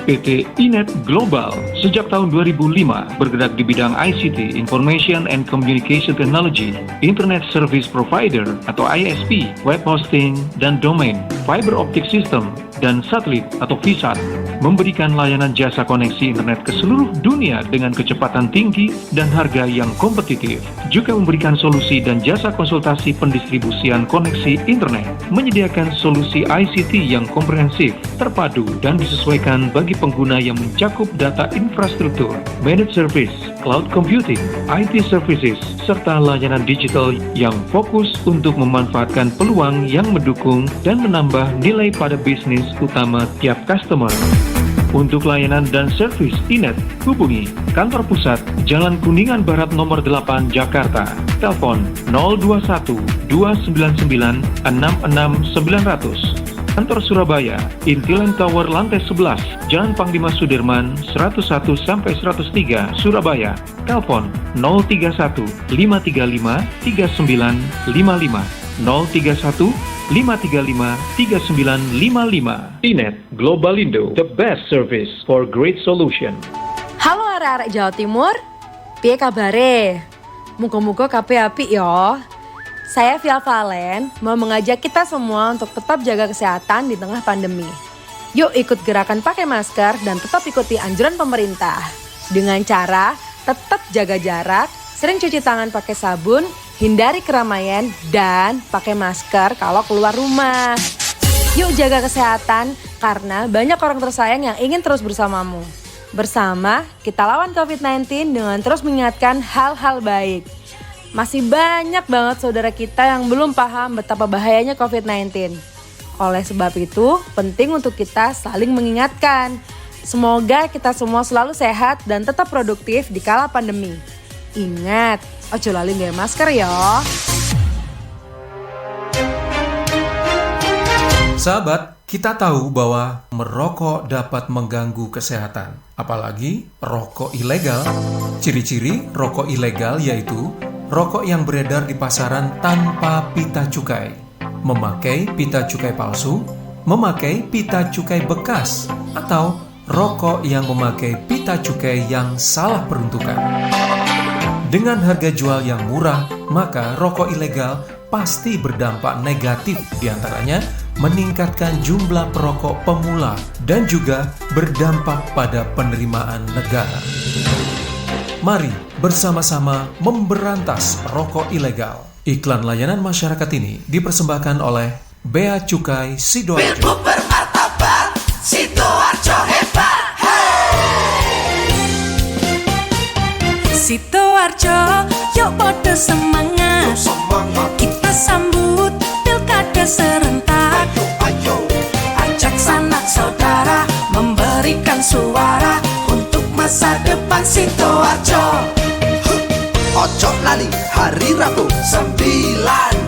Speaker 5: PT Inet Global sejak tahun 2005 bergerak di bidang ICT, Information and Communication Technology, Internet Service Provider atau ISP, web hosting dan domain, fiber optic system, dan satelit atau VSAT, memberikan layanan jasa koneksi internet ke seluruh dunia dengan kecepatan tinggi dan harga yang kompetitif. Juga memberikan solusi dan jasa konsultasi pendistribusian koneksi internet, menyediakan solusi ICT yang komprehensif, terpadu, dan disesuaikan bagi pengguna yang mencakup data infrastruktur, managed service, cloud computing, IT services, serta layanan digital yang fokus untuk memanfaatkan peluang yang mendukung dan menambah nilai pada bisnis utama tiap customer. Untuk layanan dan servis Inet, hubungi kantor pusat Jalan Kuningan Barat nomor 8 Jakarta. Telepon 021 299 66900. Kantor Surabaya, Intiland Tower lantai 11, Jalan Panglima Sudirman 101-103 Surabaya. Telepon 031 535 3955 031 535-3955. Inet Globalindo, the best service for great solution.
Speaker 6: Halo arek-arek Jawa Timur, piye kabare? Muga-muga kabeh apik yo. Saya Via Valen mau mengajak kita semua untuk tetap jaga kesehatan di tengah pandemi. Yuk ikut gerakan pakai masker dan tetap ikuti anjuran pemerintah. Dengan cara tetap jaga jarak, sering cuci tangan pakai sabun, hindari keramaian, dan pakai masker kalau keluar rumah. Yuk jaga kesehatan, karena banyak orang tersayang yang ingin terus bersamamu. Bersama, kita lawan COVID-19 dengan terus mengingatkan hal-hal baik. Masih banyak banget saudara kita yang belum paham betapa bahayanya COVID-19. Oleh sebab itu, penting untuk kita saling mengingatkan. Semoga kita semua selalu sehat dan tetap produktif di kala pandemi. Ingat, ojo lali nggawe masker ya.
Speaker 4: Sahabat, kita tahu bahwa merokok dapat mengganggu kesehatan, apalagi rokok ilegal. Ciri-ciri rokok ilegal yaitu rokok yang beredar di pasaran tanpa pita cukai, memakai pita cukai palsu, memakai pita cukai bekas, atau rokok yang memakai pita cukai yang salah peruntukan. Dengan harga jual yang murah, maka rokok ilegal pasti berdampak negatif, diantaranya meningkatkan jumlah perokok pemula dan juga berdampak pada penerimaan negara. Mari bersama-sama memberantas rokok ilegal. Iklan layanan masyarakat ini dipersembahkan oleh Bea Cukai Sidoarjo.
Speaker 7: Pilbuk bermartabat, Sidoarjo hebat.
Speaker 8: Sidoarjo, yuk podo semangat. Kita sambut pilkada serentak. Ajak sanak saudara memberikan suara untuk masa depan Sidoarjo.
Speaker 7: Ojo lali hari Rabu 9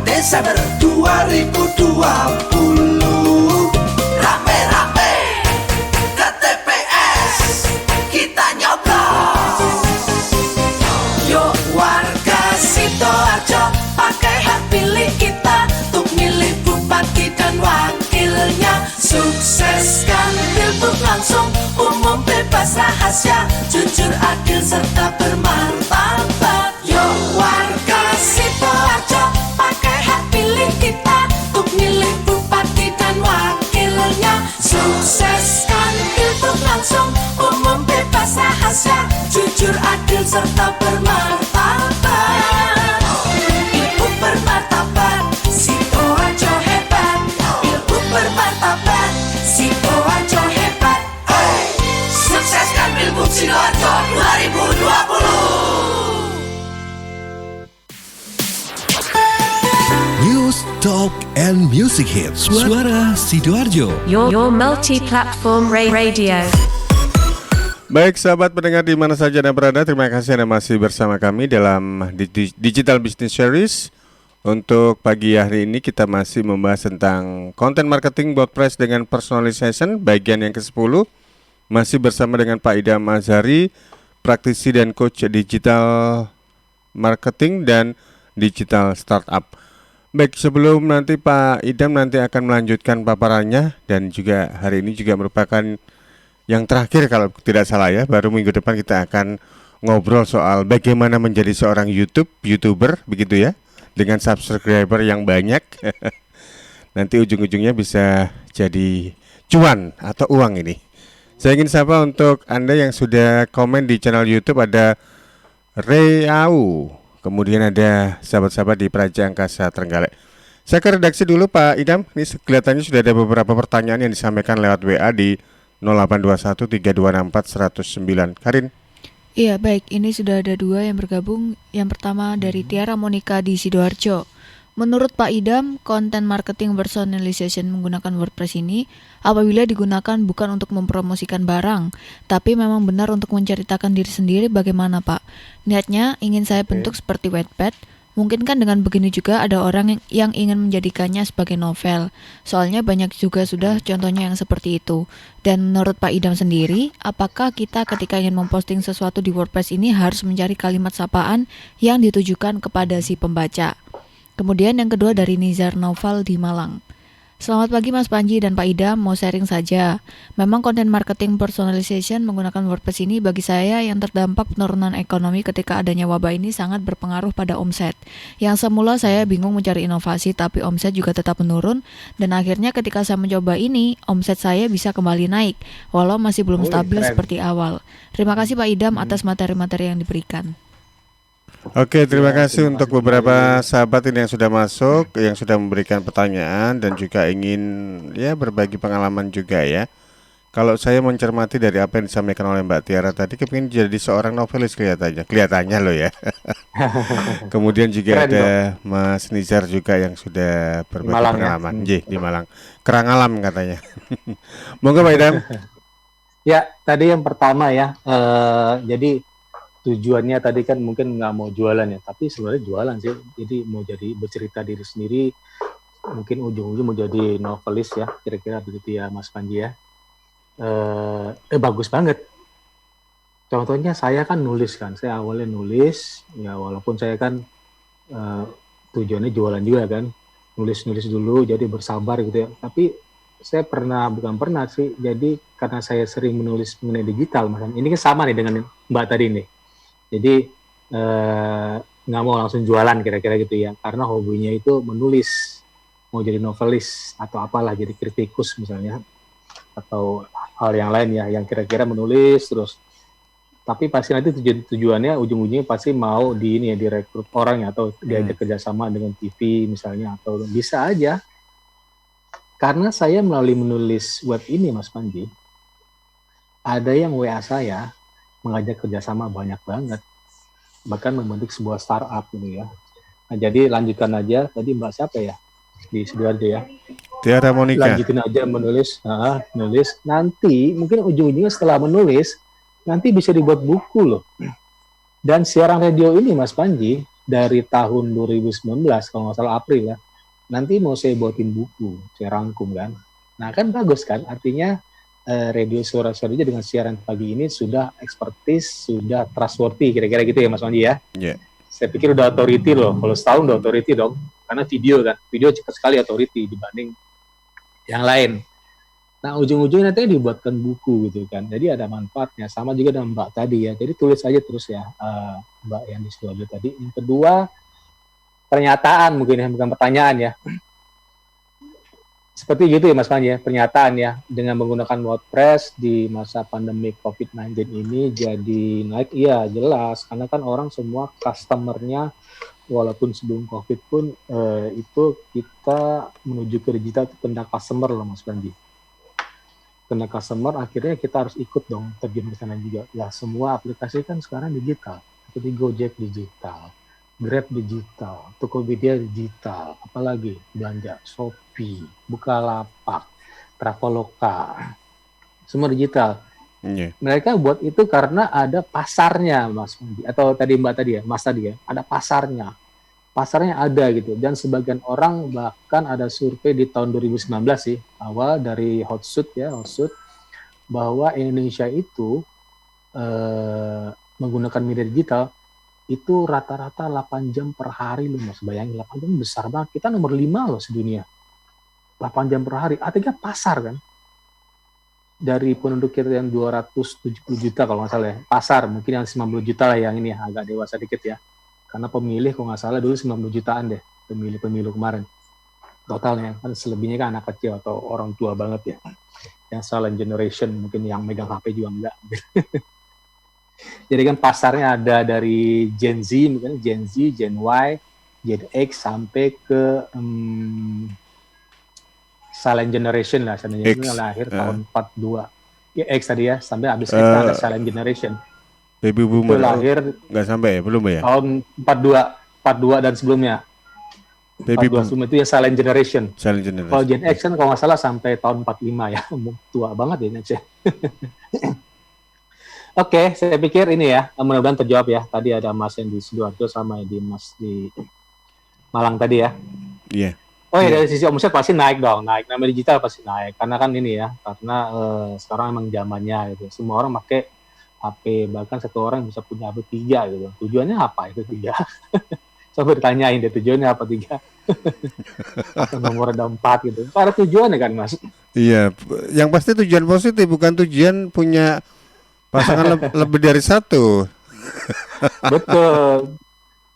Speaker 7: Desember 2020. Rame-rame ke TPS kita nyoblos.
Speaker 8: Yuk warga Sidoarjo, pakai hak pilih kita untuk milih bupati dan wakilnya. Sukseskan pilbuk langsung, umum bebas rahasia, jujur adil serta bermartabat. Yuk warga Sidoarjo, pakai hak pilih kita untuk milih bupati dan wakilnya. Sukseskan pilbuk langsung, umum bebas rahasia, jujur adil serta bermartabat. Pilbuk bermartabat, Sidoarjo hebat. Pilbuk bermartabat, Sidoarjo hebat.
Speaker 7: Sukseskan Pilbuk Sidoarjo 2020.
Speaker 9: News, Talk, and Music Hits. Suara Sidoarjo.
Speaker 10: Your multi-platform radio.
Speaker 2: Baik sahabat pendengar di mana saja Anda berada, terima kasih Anda masih bersama kami dalam Digital Business Series. Untuk pagi hari ini kita masih membahas tentang content marketing WordPress dengan personalization bagian yang ke-10. Masih bersama dengan Pak Idam Azhari, praktisi dan coach digital marketing dan digital startup. Baik, sebelum nanti Pak Idam nanti akan melanjutkan paparannya, dan juga hari ini juga merupakan yang terakhir kalau tidak salah ya, baru minggu depan kita akan ngobrol soal bagaimana menjadi seorang YouTuber begitu ya, dengan subscriber yang banyak. Nanti ujung-ujungnya bisa jadi cuan atau uang ini. Saya ingin sapa untuk Anda yang sudah komen di channel YouTube, ada Reau, kemudian ada sahabat-sahabat di Praja Angkasa Trenggalek. Saya ke redaksi dulu Pak Idam. Ini kelihatannya sudah ada beberapa pertanyaan yang disampaikan lewat WA di 08213264 109. Karin.
Speaker 11: Iya baik, ini sudah ada dua yang bergabung. Yang pertama dari Tiara Monica di Sidoarjo. Menurut Pak Idam, content marketing personalization menggunakan WordPress ini apabila digunakan bukan untuk mempromosikan barang, tapi memang benar untuk menceritakan diri sendiri, bagaimana Pak? Niatnya ingin saya bentuk seperti Wattpad. Mungkin kan dengan begini juga ada orang yang ingin menjadikannya sebagai novel. Soalnya banyak juga sudah contohnya yang seperti itu. Dan menurut Pak Idam sendiri, apakah kita ketika ingin memposting sesuatu di WordPress ini harus mencari kalimat sapaan yang ditujukan kepada si pembaca? Kemudian yang kedua dari Nizar Noval di Malang. Selamat pagi Mas Panji dan Pak Idam, mau sharing saja. Memang content marketing personalization menggunakan WordPress ini bagi saya yang terdampak penurunan ekonomi ketika adanya wabah ini sangat berpengaruh pada omset. Yang semula saya bingung mencari inovasi tapi omset juga tetap menurun, dan akhirnya ketika saya mencoba ini, omset saya bisa kembali naik walau masih belum stabil seperti awal. Terima kasih Pak Idam atas materi-materi yang diberikan.
Speaker 2: Oke, terima kasih untuk beberapa sahabat ini yang sudah masuk, yang sudah memberikan pertanyaan dan juga ingin ya berbagi pengalaman juga ya. Kalau saya mencermati dari apa yang disampaikan oleh Mbak Tiara tadi, kepingin jadi seorang novelis kelihatannya loh ya. Kemudian juga ada Mas Nizar juga yang sudah berbagi pengalaman di Malang. Kerangalam katanya. Monggo Pak Idam.
Speaker 3: Ya, tadi yang pertama ya, jadi tujuannya tadi kan mungkin nggak mau jualan ya, tapi sebenarnya jualan sih. Jadi mau jadi bercerita diri sendiri, mungkin ujung-ujung mau jadi novelis ya, kira-kira begitu ya Mas Panji ya. Bagus banget. Contohnya saya kan nulis kan, saya awalnya nulis, ya walaupun saya kan tujuannya jualan juga kan, nulis-nulis dulu, jadi bersabar gitu ya. Tapi saya bukan pernah sih, jadi karena saya sering menulis mengenai digital, ini kan sama nih dengan Mbak tadi nih. Jadi nggak mau langsung jualan kira-kira gitu ya, karena hobinya itu menulis, mau jadi novelis atau apalah, jadi kritikus misalnya, atau hal yang lain ya, yang kira-kira menulis terus Tapi pasti nanti tujuannya ujung-ujungnya pasti mau direkrut orang ya, atau diajak kerjasama dengan TV misalnya, atau bisa aja. Karena saya melalui menulis web ini, Mas Panji, ada yang WA saya mengajak kerjasama banyak banget, bahkan membentuk sebuah startup gitu ya. Nah, jadi lanjutkan aja tadi Mbak siapa ya di Sidoarjo ya.
Speaker 2: Tiara Monica.
Speaker 3: Lanjutin aja menulis, nulis. Nanti mungkin ujung-ujungnya setelah menulis, nanti bisa dibuat buku loh. Dan siaran radio ini Mas Panji dari tahun 2019 kalau nggak salah April ya. Nanti mau saya buatin buku, saya rangkum kan. Nah kan bagus kan, artinya radio Suara Sidoarjo dengan siaran pagi ini sudah expertise, sudah trustworthy, kira-kira gitu ya Mas Panji ya.
Speaker 2: Yeah.
Speaker 3: Saya pikir udah authority loh, kalau setahun udah authority dong, karena video cepat sekali authority dibanding yang lain. Nah ujung-ujungnya nanti dibuatkan buku gitu kan, jadi ada manfaatnya. Sama juga dengan Mbak tadi ya, jadi tulis aja terus ya Mbak yang di Sidoarjo tadi. Yang kedua, pernyataan mungkin ya, bukan pertanyaan ya. Seperti gitu ya Mas Panji ya, pernyataan ya, dengan menggunakan WordPress di masa pandemi COVID-19 ini jadi naik, iya jelas, karena kan orang semua customer-nya, walaupun sebelum COVID pun itu kita menuju ke digital, itu kena customer loh Mas Panji. Kena customer, akhirnya kita harus ikut dong, terjun ke sana juga. Ya semua aplikasi kan sekarang digital, seperti Gojek digital, Grab digital, Tokopedia digital, apalagi belanja, Shopee, Bukalapak, Traveloka, semua digital.
Speaker 2: Yeah.
Speaker 3: Mereka buat itu karena ada pasarnya, Mas Mandi. Atau tadi Mbak tadi ya, Mas tadi ya, ada pasarnya. Pasarnya ada gitu. Dan sebagian orang bahkan ada survei di tahun 2019 sih, awal dari Hotsuite ya, Hotsuite, bahwa Indonesia itu menggunakan media digital itu rata-rata 8 jam per hari loh Mas. Bayangin 8 jam besar banget. Kita nomor 5 loh sedunia. 8 jam per hari. Artinya pasar kan. Dari penduduk kita yang 270 juta kalau nggak salah ya. Pasar mungkin yang 90 juta lah yang ini agak dewasa dikit ya. Karena pemilih kalau nggak salah dulu 90 jutaan deh. Pemilih kemarin. Totalnya kan selebihnya kan anak kecil atau orang tua banget ya. Yang silent generation mungkin yang megang HP juga enggak. Jadi kan pasarnya ada dari Gen Z, mungkin Gen Z, Gen Y, Gen X sampai ke silent generation lah, silent generation lahir tahun 42. Ya X tadi ya, sampai habis X ada silent generation.
Speaker 2: Baby boomer
Speaker 3: lahir
Speaker 2: nggak sampai ya, belum ya?
Speaker 3: Tahun 42 dan sebelumnya.
Speaker 2: Baby
Speaker 3: 42 sebelum itu ya silent generation.
Speaker 2: Silent generation.
Speaker 3: Kalau Gen X kan kalau nggak salah sampai tahun 45 ya, tua banget ya Gen X ya. Oke, saya pikir ini ya, mudah-mudahan terjawab ya. Tadi ada Mas yang di Sidoarjo sama di Mas di Malang tadi ya.
Speaker 2: Iya. Yeah.
Speaker 3: Oh ya, dari sisi omset pasti naik dong, naik. Nama digital pasti naik. Karena kan ini ya, karena sekarang emang zamannya gitu. Semua orang pakai HP, bahkan satu orang bisa punya HP 3 gitu. Tujuannya apa itu 3? Coba ditanyain deh tujuannya apa 3? Atau nomor ada 4 gitu. Ada tujuannya kan Mas?
Speaker 2: Iya, yang pasti tujuan positif, bukan tujuan punya pasangan lebih dari satu.
Speaker 3: Betul.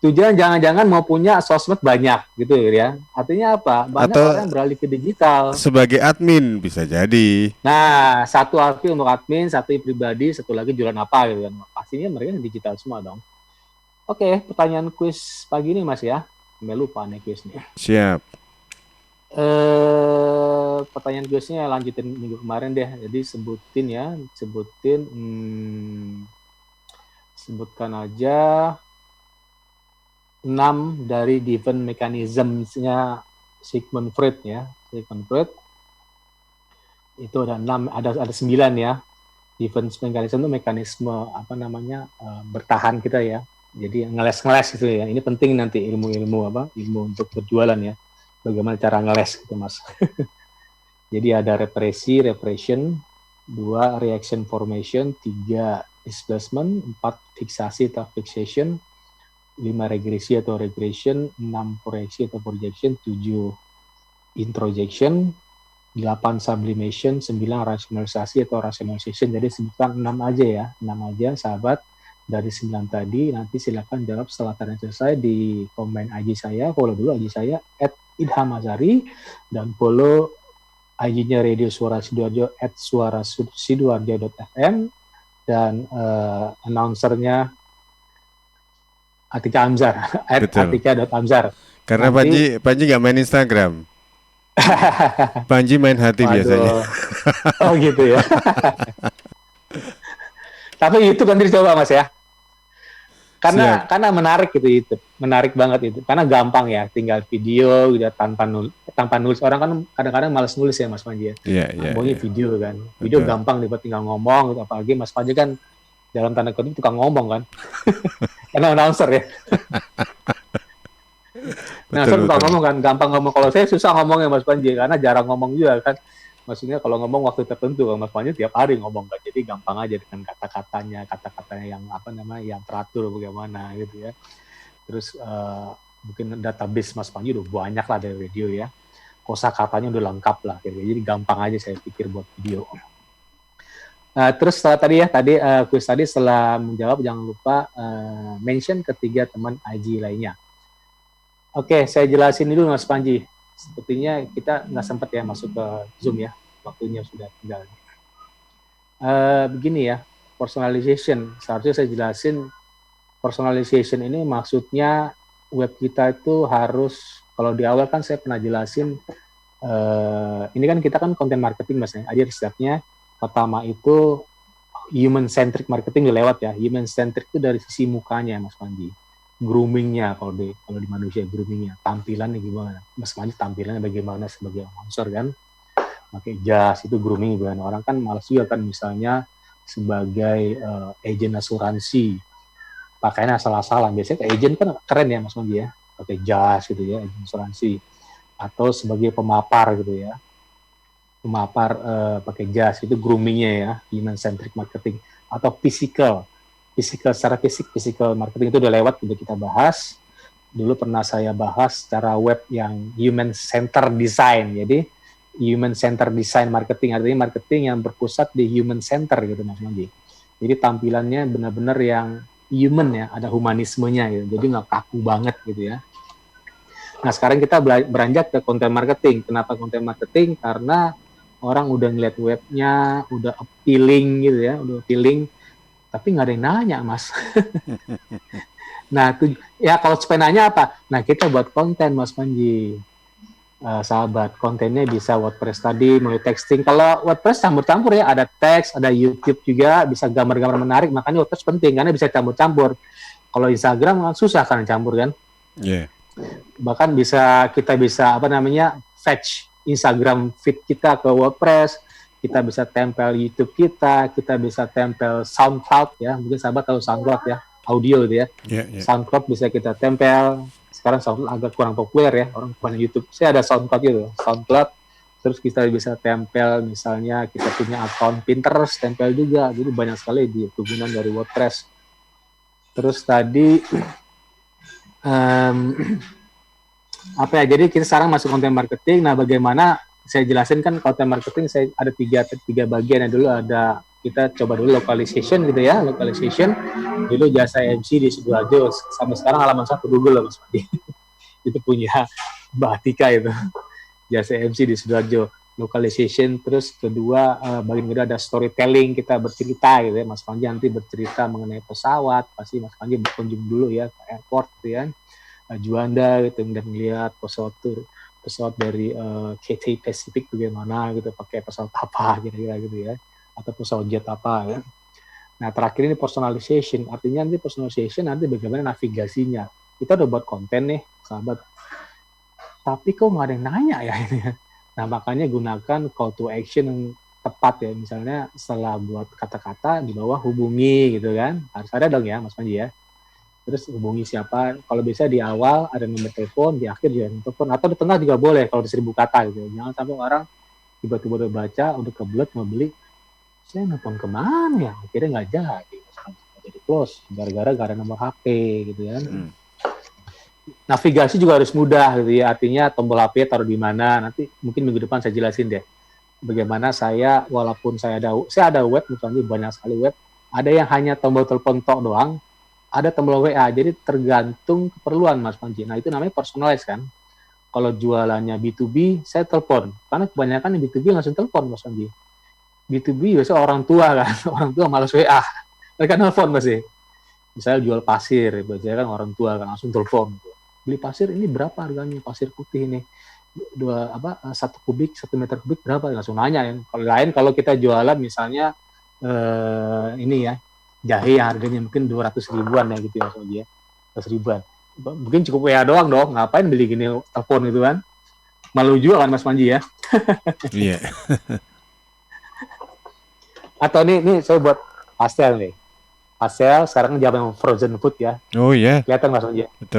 Speaker 3: Tujuan jangan-jangan mau punya sosmed banyak gitu ya. Artinya apa? Banyak
Speaker 2: atau
Speaker 3: orang beralih ke digital.
Speaker 2: Sebagai admin bisa jadi.
Speaker 3: Nah, satu HP untuk admin, satu pribadi, satu lagi jualan apa gitu kan. Pastinya mereka digital semua dong. Oke, pertanyaan kuis pagi ini Mas ya. Sampai lupa nih kuisnya.
Speaker 2: Siap.
Speaker 3: Pertanyaan kuisnya lanjutin minggu kemarin deh. Jadi sebutkan aja 6 dari different mechanisms-nya Sigmund Freud ya. Sigmund Freud itu ada 6, ada 9 ya. Different mechanism itu mekanisme bertahan kita ya. Jadi ngeles gitu ya. Ini penting nanti ilmu untuk berjualan ya. Bagaimana cara ngeles gitu Mas. Jadi ada repression, 2 reaction formation, 3 displacement, 4 fiksasi atau fixation, 5 regresi atau regression, 6 proyeksi atau projection, 7 introjection, 8 sublimation, 9 rationalisasi atau rationalization. Jadi sebutkan 6 aja ya, 6 aja sahabat. Dari 9 tadi, nanti silakan jawab setelah tanya selesai di komen IG saya, follow dulu IG saya, @idhamazari, dan follow IG-nya Radio Suara Sidoarjo, @suarasidoarjo.fm, dan announcernya Atika Amzar,
Speaker 2: Betul.
Speaker 3: Atika.Amzar.
Speaker 2: Karena
Speaker 3: Nanti-
Speaker 2: Panji nggak main Instagram. Panji main hati
Speaker 3: Waduh.
Speaker 2: biasanya.
Speaker 3: Oh gitu ya. Tapi YouTube nanti dicoba Mas ya.
Speaker 2: Siap.
Speaker 3: Karena menarik gitu YouTube, menarik banget itu. Karena gampang ya, tinggal video gitu tanpa nulis. Orang kan kadang-kadang malas nulis ya Mas Panji ya.
Speaker 2: Iya.
Speaker 3: Maunya video kan. Video
Speaker 2: Betul.
Speaker 3: gampang nih buat tinggal ngomong gitu. Apalagi Mas Panji kan dalam tanda kutip tukang ngomong kan. Karena announcer ya. Announcer tukang ngomong kan, gampang ngomong. Kalau saya susah ngomongnya Mas Panji karena jarang ngomong juga kan. Maksudnya kalau ngomong waktu tertentu, Mas Panji tiap hari ngomong kan. Jadi gampang aja dengan kata-katanya yang yang teratur bagaimana gitu ya. Terus mungkin database Mas Panji udah banyak lah dari video ya. Kosakatanya udah lengkap lah gitu. Jadi gampang aja saya pikir buat video. Terus setelah tadi kuis tadi setelah menjawab jangan lupa mention ketiga teman IG lainnya. Oke, saya jelasin dulu Mas Panji. Sepertinya kita nggak sempat ya masuk ke Zoom ya, waktunya sudah tinggal. Begini ya, personalization. Seharusnya saya jelasin personalization ini maksudnya web kita itu harus, kalau di awal kan saya pernah jelasin, ini kan kita kan content marketing Mas ya. Ada stepnya. Pertama itu human centric marketing lewat ya. Human centric itu dari sisi mukanya Mas Panji. Groomingnya kalau di manusia, groomingnya, tampilannya gimana, Mas Panji tampilannya bagaimana sebagai announcer kan, pakai jas itu grooming gimana. Orang kan malas juga kan misalnya sebagai agent asuransi pakainya asal-asalan, biasanya ke agent kan keren ya Mas Panji ya, pakai jas gitu ya, agent asuransi, atau sebagai pemapar gitu ya, pakai jas itu groomingnya ya, human centric marketing. Atau physical secara physical marketing itu udah lewat, udah kita bahas. Dulu pernah saya bahas secara web yang human center design. Jadi human center design marketing artinya marketing yang berpusat di human center gitu Mas Manji. Jadi tampilannya benar-benar yang human ya, ada humanismenya gitu. Jadi nggak kaku banget gitu ya. Nah sekarang kita beranjak ke content marketing. Kenapa content marketing? Karena orang udah ngeliat webnya, udah appealing gitu ya, tapi nggak ada yang nanya Mas. Nah ya kalau supaya nanya apa? Nah kita buat konten Mas Panji, sahabat, kontennya bisa WordPress tadi, melalui texting. Kalau WordPress campur-campur ya, ada teks, ada YouTube juga, bisa gambar-gambar menarik. Makanya WordPress penting karena bisa campur-campur. Kalau Instagram kan susah kan campur kan?
Speaker 2: Iya.
Speaker 3: Bahkan kita bisa fetch Instagram feed kita ke WordPress. Kita bisa tempel YouTube kita bisa tempel SoundCloud ya, mungkin sahabat tahu SoundCloud ya, audio gitu ya.
Speaker 2: Yeah.
Speaker 3: SoundCloud bisa kita tempel. Sekarang SoundCloud agak kurang populer ya, orang punya YouTube. Saya ada SoundCloud gitu, SoundCloud. Terus kita bisa tempel, misalnya kita punya akun Pinterest, tempel juga. Jadi banyak sekali di kegunaan dari WordPress. Terus tadi jadi kita sekarang masuk konten marketing. Nah, bagaimana saya jelasin kan konten marketing saya ada tiga bagian ya. Dulu ada, kita coba dulu localization gitu ya, localization dulu jasa MC di Sidoarjo, sampai sekarang halaman 1 Google loh Mas Padi. Itu punya Mbak Atika itu, jasa MC di Sidoarjo, localization. Terus kedua, bagian kedua ada storytelling, kita bercerita gitu ya. Mas Panji nanti bercerita mengenai pesawat, pasti Mas Panji berkunjung dulu ya ke airport gitu ya, Juanda gitu, dan melihat pesawat dari KT Pacific bagaimana gitu, pakai pesawat apa kira-kira gitu ya, atau pesawat jet apa ya. Nah terakhir ini personalization, artinya nanti personalization nanti bagaimana navigasinya. Kita udah buat konten nih sahabat, tapi kok nggak ada yang nanya ya ini. Nah makanya gunakan call to action yang tepat ya, misalnya setelah buat kata-kata di bawah hubungi gitu kan, harus ada dong ya Mas Panji ya. Terus hubungi siapa, kalau bisa di awal ada nomor telepon, di akhir juga nomor telepon, atau di tengah juga boleh kalau di 1000 kata gitu. Jangan sampai orang tiba-tiba udah baca, udah kebelet mau beli, saya nelfon kemana ya, akhirnya nggak jadi close, gara-gara nggak ada nomor HP gitu kan. Navigasi juga harus mudah gitu ya, artinya tombol HP taruh di mana, nanti mungkin minggu depan saya jelasin deh, bagaimana saya, walaupun saya ada web, misalnya banyak sekali web, ada yang hanya tombol telepon tok doang, ada tombol WA, jadi tergantung keperluan Mas Panji. Nah itu namanya personalize kan. Kalau jualannya B2B, saya telepon. Karena kebanyakan yang B2B langsung telepon Mas Panji. B2B biasanya orang tua kan, orang tua malas WA, mereka nelfon pasti. Misalnya jual pasir, biasanya kan orang tua kan langsung telepon. Beli pasir ini berapa harganya? Pasir putih ini 1 kubik, 1 meter kubik berapa? Langsung nanya ya. Kalau lain kalau kita jualan misalnya ini ya jahe yang harganya mungkin 200 ribuan ya gitu ya, Mas Panji ya, 200 ribuan. Mungkin cukup WA doang dong, ngapain beli gini telepon gitu kan? Malu juga kan Mas Panji ya.
Speaker 2: Iya.
Speaker 3: Atau nih saya buat pastel nih. Pastel sekarang zaman frozen food ya.
Speaker 2: Oh iya.
Speaker 3: Kelihatan Mas Panji.
Speaker 2: Betul.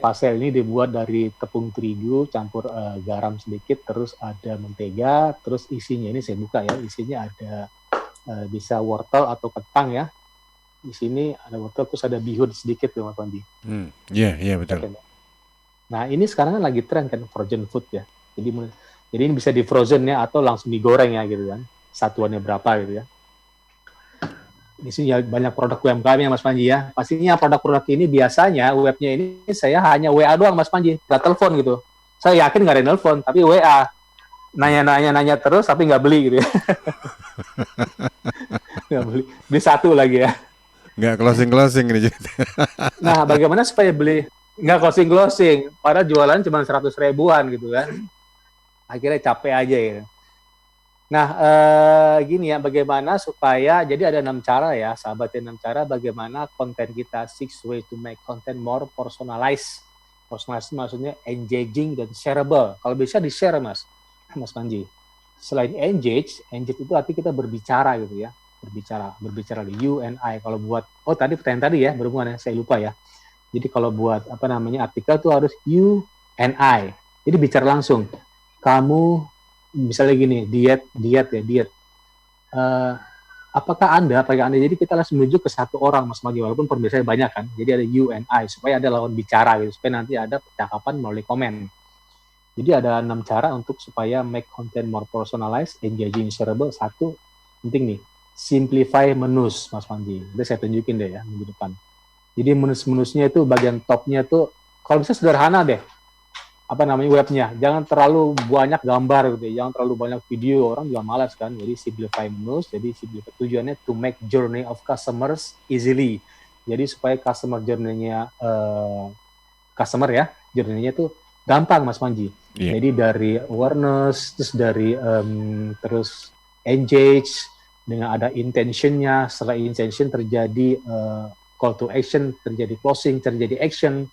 Speaker 3: Pastel ini dibuat dari tepung terigu campur garam sedikit, terus ada mentega, terus isinya ini saya buka ya, isinya ada bisa wortel atau kentang ya. Di sini ada wortel, terus ada bihun sedikit tuh Mas Panji.
Speaker 2: Iya betul.
Speaker 3: Nah ini sekarang kan lagi tren kan frozen food ya. Jadi ini bisa di frozen ya atau langsung digoreng ya gitu kan. Satuannya berapa gitu ya. Di sini banyak produk UMKM ya Mas Panji ya. Pastinya produk-produk ini biasanya webnya ini saya hanya WA doang Mas Panji, nggak telepon gitu. Saya yakin nggak ada nelfon, tapi WA. Nanya terus tapi nggak beli gitu ya. Nggak beli satu lagi ya.
Speaker 2: Nggak closing ini.
Speaker 3: Nah bagaimana supaya beli nggak closing, padahal jualan cuma 100 ribuan gitu kan. Akhirnya capek aja ya. Nah, gini ya, bagaimana supaya, jadi ada 6 cara ya, sahabat, 6 cara bagaimana konten kita, 6 way to make content more personalized. Personalized maksudnya engaging dan shareable. Kalau bisa di-share, Mas Panji. Selain engage itu arti kita berbicara gitu ya, berbicara di you and I. Kalau buat, tadi pertanyaan tadi ya, berhubungan ya, saya lupa ya. Jadi kalau buat, artikel itu harus you and I. Jadi bicara langsung. Kamu, misalnya gini, diet. Apakah Anda, jadi kita langsung menuju ke satu orang Mas Magi, walaupun pembicaranya banyak kan, jadi ada you and I, supaya ada lawan bicara gitu, supaya nanti ada percakapan melalui komen. Jadi ada 6 cara untuk supaya make content more personalized, engaging, shareable. 1, penting nih, simplify menus Mas Panji. Nanti saya tunjukin deh ya minggu depan. Jadi menus-menusnya itu bagian topnya tuh, kalau bisa sederhana deh, webnya, jangan terlalu banyak gambar gitu, jangan terlalu banyak video, orang juga malas kan. Jadi simplify menus, jadi simplify, tujuannya to make journey of customers easily. Jadi supaya customer journey-nya journey-nya tuh gampang Mas Panji. Yeah. Jadi dari awareness, terus dari terus engage dengan ada intention-nya, setelah intention terjadi call to action, terjadi closing, terjadi action.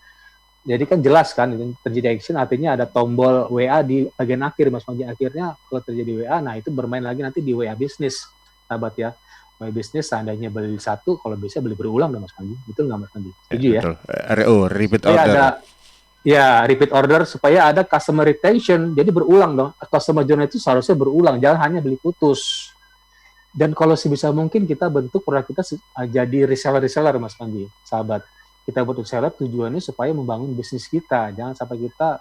Speaker 3: Jadi kan jelas kan, terjadi action artinya ada tombol WA di bagian akhir Mas Panji. Akhirnya kalau terjadi WA, nah itu bermain lagi nanti di WA bisnis, sahabat ya. WA bisnis seandainya beli 1, kalau bisa beli berulang dong Mas Panji. Betul nggak Mas Panji? Setuju ya?
Speaker 2: Betul. RO, repeat order.
Speaker 3: Repeat order supaya ada customer retention. Jadi berulang dong. Customer journey itu seharusnya berulang, jangan hanya beli putus. Dan kalau sebisa mungkin kita bentuk produk kita jadi reseller Mas Panji, sahabat. Kita buat reseller tujuannya supaya membangun bisnis kita. Jangan sampai kita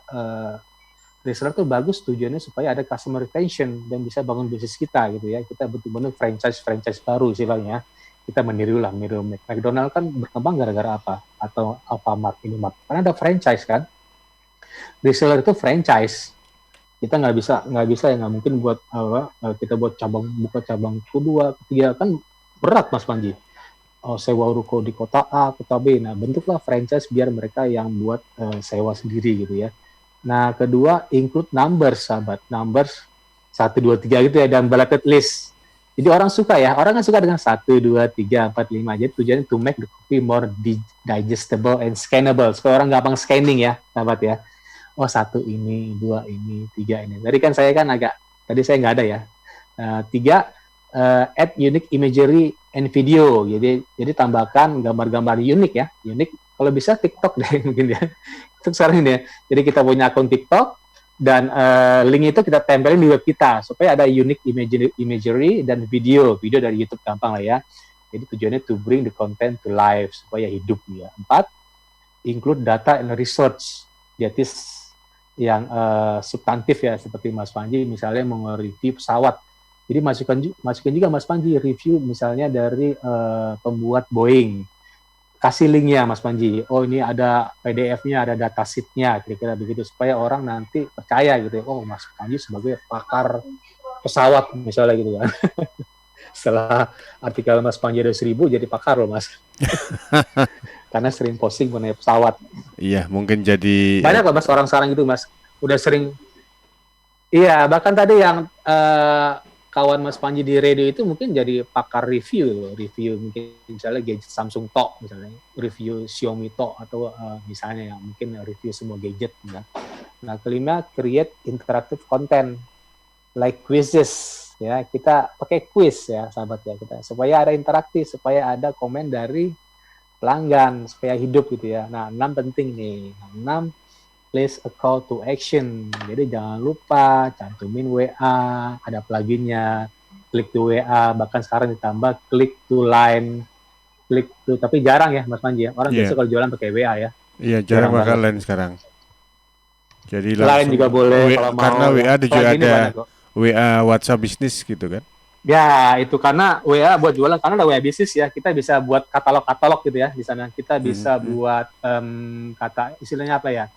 Speaker 3: reseller tuh bagus tujuannya supaya ada customer retention dan bisa bangun bisnis kita gitu ya. Kita betul-betul franchise baru istilahnya. Kita meniru McDonald kan berkembang gara-gara apa? Atau Alfamart, Indomart. Karena ada franchise kan. Reseller itu franchise. Kita nggak mungkin buat kita buat buka cabang kedua, ketiga kan berat Mas Panji. Sewa ruko di kota A, kota B. Nah, bentuklah franchise biar mereka yang buat sewa sendiri gitu ya. Nah, kedua, include numbers, sahabat. Numbers 1, 2, 3 gitu ya, dan bulleted list. Jadi orang kan suka dengan 1, 2, 3, 4, 5. Jadi tujuannya to make the copy more digestible and scannable. Supaya orang gampang scanning ya, sahabat ya. 1 ini, 2 ini, 3 ini. Tadi kan saya tadi saya nggak ada ya. 3, add unique imagery and video. Jadi tambahkan gambar-gambar unik ya. Unik kalau bisa TikTok deh mungkin ya. Itu sekarang ini ya. Jadi kita punya akun TikTok dan link itu kita tempelin di web kita supaya ada unique imagery dan video dari YouTube gampang lah ya. Jadi tujuannya to bring the content to life supaya hidup ya. 4, include data and research. Jadi yang substantif ya seperti Mas Panji misalnya mau review pesawat. Jadi masukkan juga Mas Panji review misalnya dari pembuat Boeing. Kasih linknya Mas Panji. Ini ada PDF-nya, ada datasheet-nya, kira-kira begitu supaya orang nanti percaya gitu. Mas Panji sebagai pakar pesawat misalnya gitu kan. Setelah artikel Mas Panji ada 1000 jadi pakar loh Mas. Karena sering posting mengenai pesawat.
Speaker 2: Iya, mungkin jadi
Speaker 3: Banyak loh Mas orang sekarang gitu Mas. Udah sering. Iya, bahkan tadi yang kawan Mas Panji di radio itu mungkin jadi pakar review mungkin misalnya gadget Samsung Tok misalnya, review Xiaomi Tok atau misalnya ya mungkin review semua gadget. Nah, kelima, create interactive content like quizzes. Ya, kita pakai quiz ya sahabat ya kita supaya ada interaktif, supaya ada komen dari pelanggan, supaya hidup gitu ya. Nah, 6 penting nih. 6, place a call to action. Jadi jangan lupa cantumin WA, ada pluginnya, klik to WA, bahkan sekarang ditambah klik to line, klik to, tapi jarang ya Mas Panji ya. Orang biasa kalau jualan pakai WA ya.
Speaker 2: Iya, jarang bakal lain sekarang. Jadi
Speaker 3: lain juga boleh kalau mau.
Speaker 2: Karena WA juga ada WA WhatsApp bisnis gitu kan?
Speaker 3: Ya, itu karena WA buat jualan, karena ada WA bisnis ya, kita bisa buat katalog-katalog gitu ya di sana. Kita bisa buat kata istilahnya apa ya?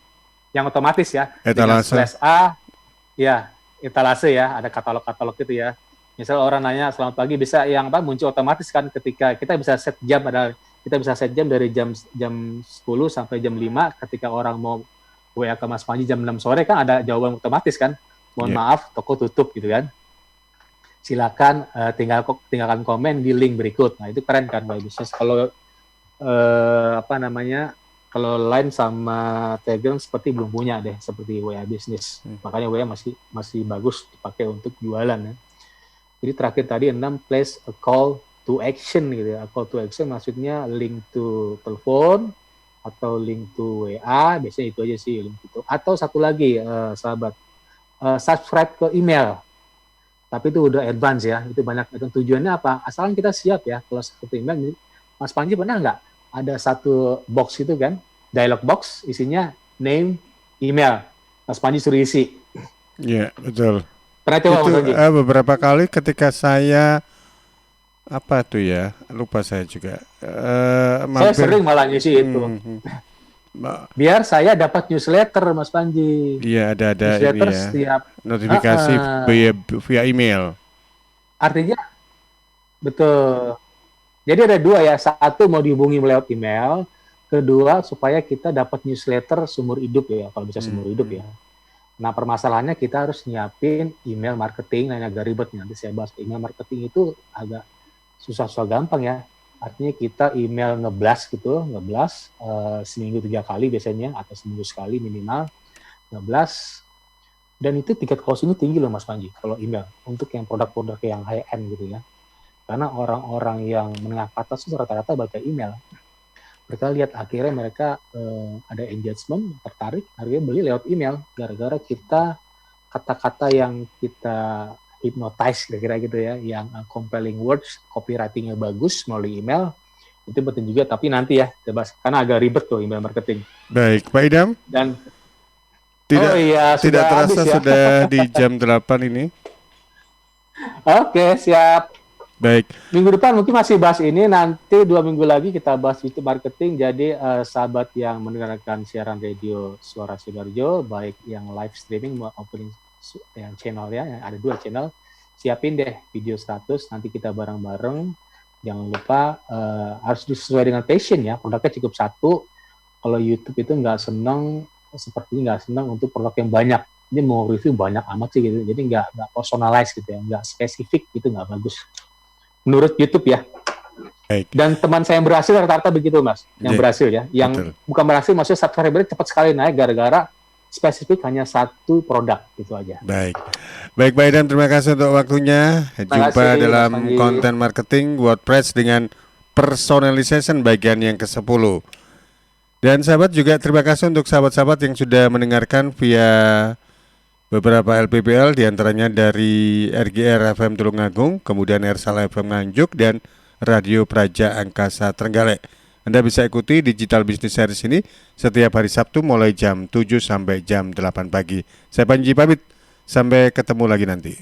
Speaker 3: Yang otomatis ya.
Speaker 2: Etalase.
Speaker 3: A, ya, etalase ya, ada katalog-katalog gitu ya. Misal orang nanya selamat pagi, bisa yang apa muncul otomatis kan ketika kita bisa set jam, kita bisa set jam dari jam 10 sampai jam 5 ketika orang mau WA ke Mas Panji jam 6 sore kan ada jawaban otomatis kan. Mohon maaf, toko tutup gitu kan. Silakan tinggalkan komen di link berikut. Nah, itu keren kan WA bisnis. Kalau kalau Line sama Telegram seperti belum punya deh seperti WA bisnis. Makanya WA masih bagus dipakai untuk jualan ya. Jadi terakhir tadi 6, place a call to action gitu ya. A call to action maksudnya link to telepon atau link to WA, biasanya itu aja sih link itu. Atau satu lagi sahabat, subscribe ke email. Tapi itu udah advance ya, itu banyak. Itu tujuannya apa? Asalkan kita siap ya. Kalau seperti email, Mas Panji pernah nggak ada satu box itu kan, dialog box, isinya name, email. Mas Panji suruh isi.
Speaker 2: Iya, betul.
Speaker 3: Pernah coba Mas Panji?
Speaker 2: Beberapa kali ketika saya apa tuh ya, lupa saya juga.
Speaker 3: Saya sering malah ngisi itu. Biar saya dapat newsletter Mas Panji.
Speaker 2: Iya, ada
Speaker 3: newsletter
Speaker 2: ini ya.
Speaker 3: Setiap
Speaker 2: notifikasi via email.
Speaker 3: Artinya betul. Jadi ada dua ya. Satu mau dihubungi lewat email. Kedua supaya kita dapat newsletter seumur hidup ya. Kalau bisa seumur hidup ya. Nah permasalahannya kita harus nyiapin email marketing. Nah agak ribet nanti saya bahas. Email marketing itu agak susah-susah gampang ya. Artinya kita email ngeblast gitu, seminggu 3 kali biasanya, atau seminggu sekali minimal, ngeblast. Dan itu tiket closing tinggi loh Mas Panji, kalau email, untuk yang produk-produk yang high-end gitu ya. Karena orang-orang yang menengah ke atas itu rata-rata baca email. Mereka lihat akhirnya mereka ada engagement, tertarik, akhirnya beli lewat email, gara-gara kita, kata-kata yang kita hypnotize kira-kira gitu ya, yang compelling words, copywriting-nya bagus melalui email, itu penting juga, tapi nanti ya, karena agak ribet tuh email marketing.
Speaker 2: Baik, Pak Idam.
Speaker 3: Dan
Speaker 2: tidak terasa ya. Sudah di jam 8 ini.
Speaker 3: Oke, siap.
Speaker 2: Baik.
Speaker 3: Minggu depan mungkin masih bahas ini, nanti 2 minggu lagi kita bahas YouTube marketing, jadi sahabat yang mendengarkan siaran radio Suara Sidoarjo, baik yang live streaming maupun yang channel ya, yang ada 2 channel, siapin deh video status, nanti kita bareng-bareng. Jangan lupa harus sesuai dengan passion ya, produknya cukup 1. Kalau YouTube itu nggak senang untuk produk yang banyak. Ini mau review banyak amat sih gitu, jadi nggak personalize gitu ya, nggak spesifik gitu, nggak bagus. Menurut YouTube ya.
Speaker 2: Baik.
Speaker 3: Dan teman saya yang berhasil rata-rata begitu Mas, yang berhasil ya, yang bukan berhasil maksudnya subscriber cepat sekali naik gara-gara spesifik hanya 1 produk, itu aja.
Speaker 2: Baik Pak Idam, terima kasih untuk waktunya. Jumpa dalam konten marketing WordPress dengan personalization bagian yang ke-10. Dan sahabat juga terima kasih untuk sahabat-sahabat yang sudah mendengarkan via beberapa LPPL, diantaranya dari RGR FM Tulungagung, kemudian Ersala FM Nganjuk, dan Radio Praja Angkasa Trenggalek. Anda bisa ikuti Digital Business Series ini setiap hari Sabtu mulai jam 7 sampai jam 8 pagi. Saya Panji pamit, sampai ketemu lagi nanti.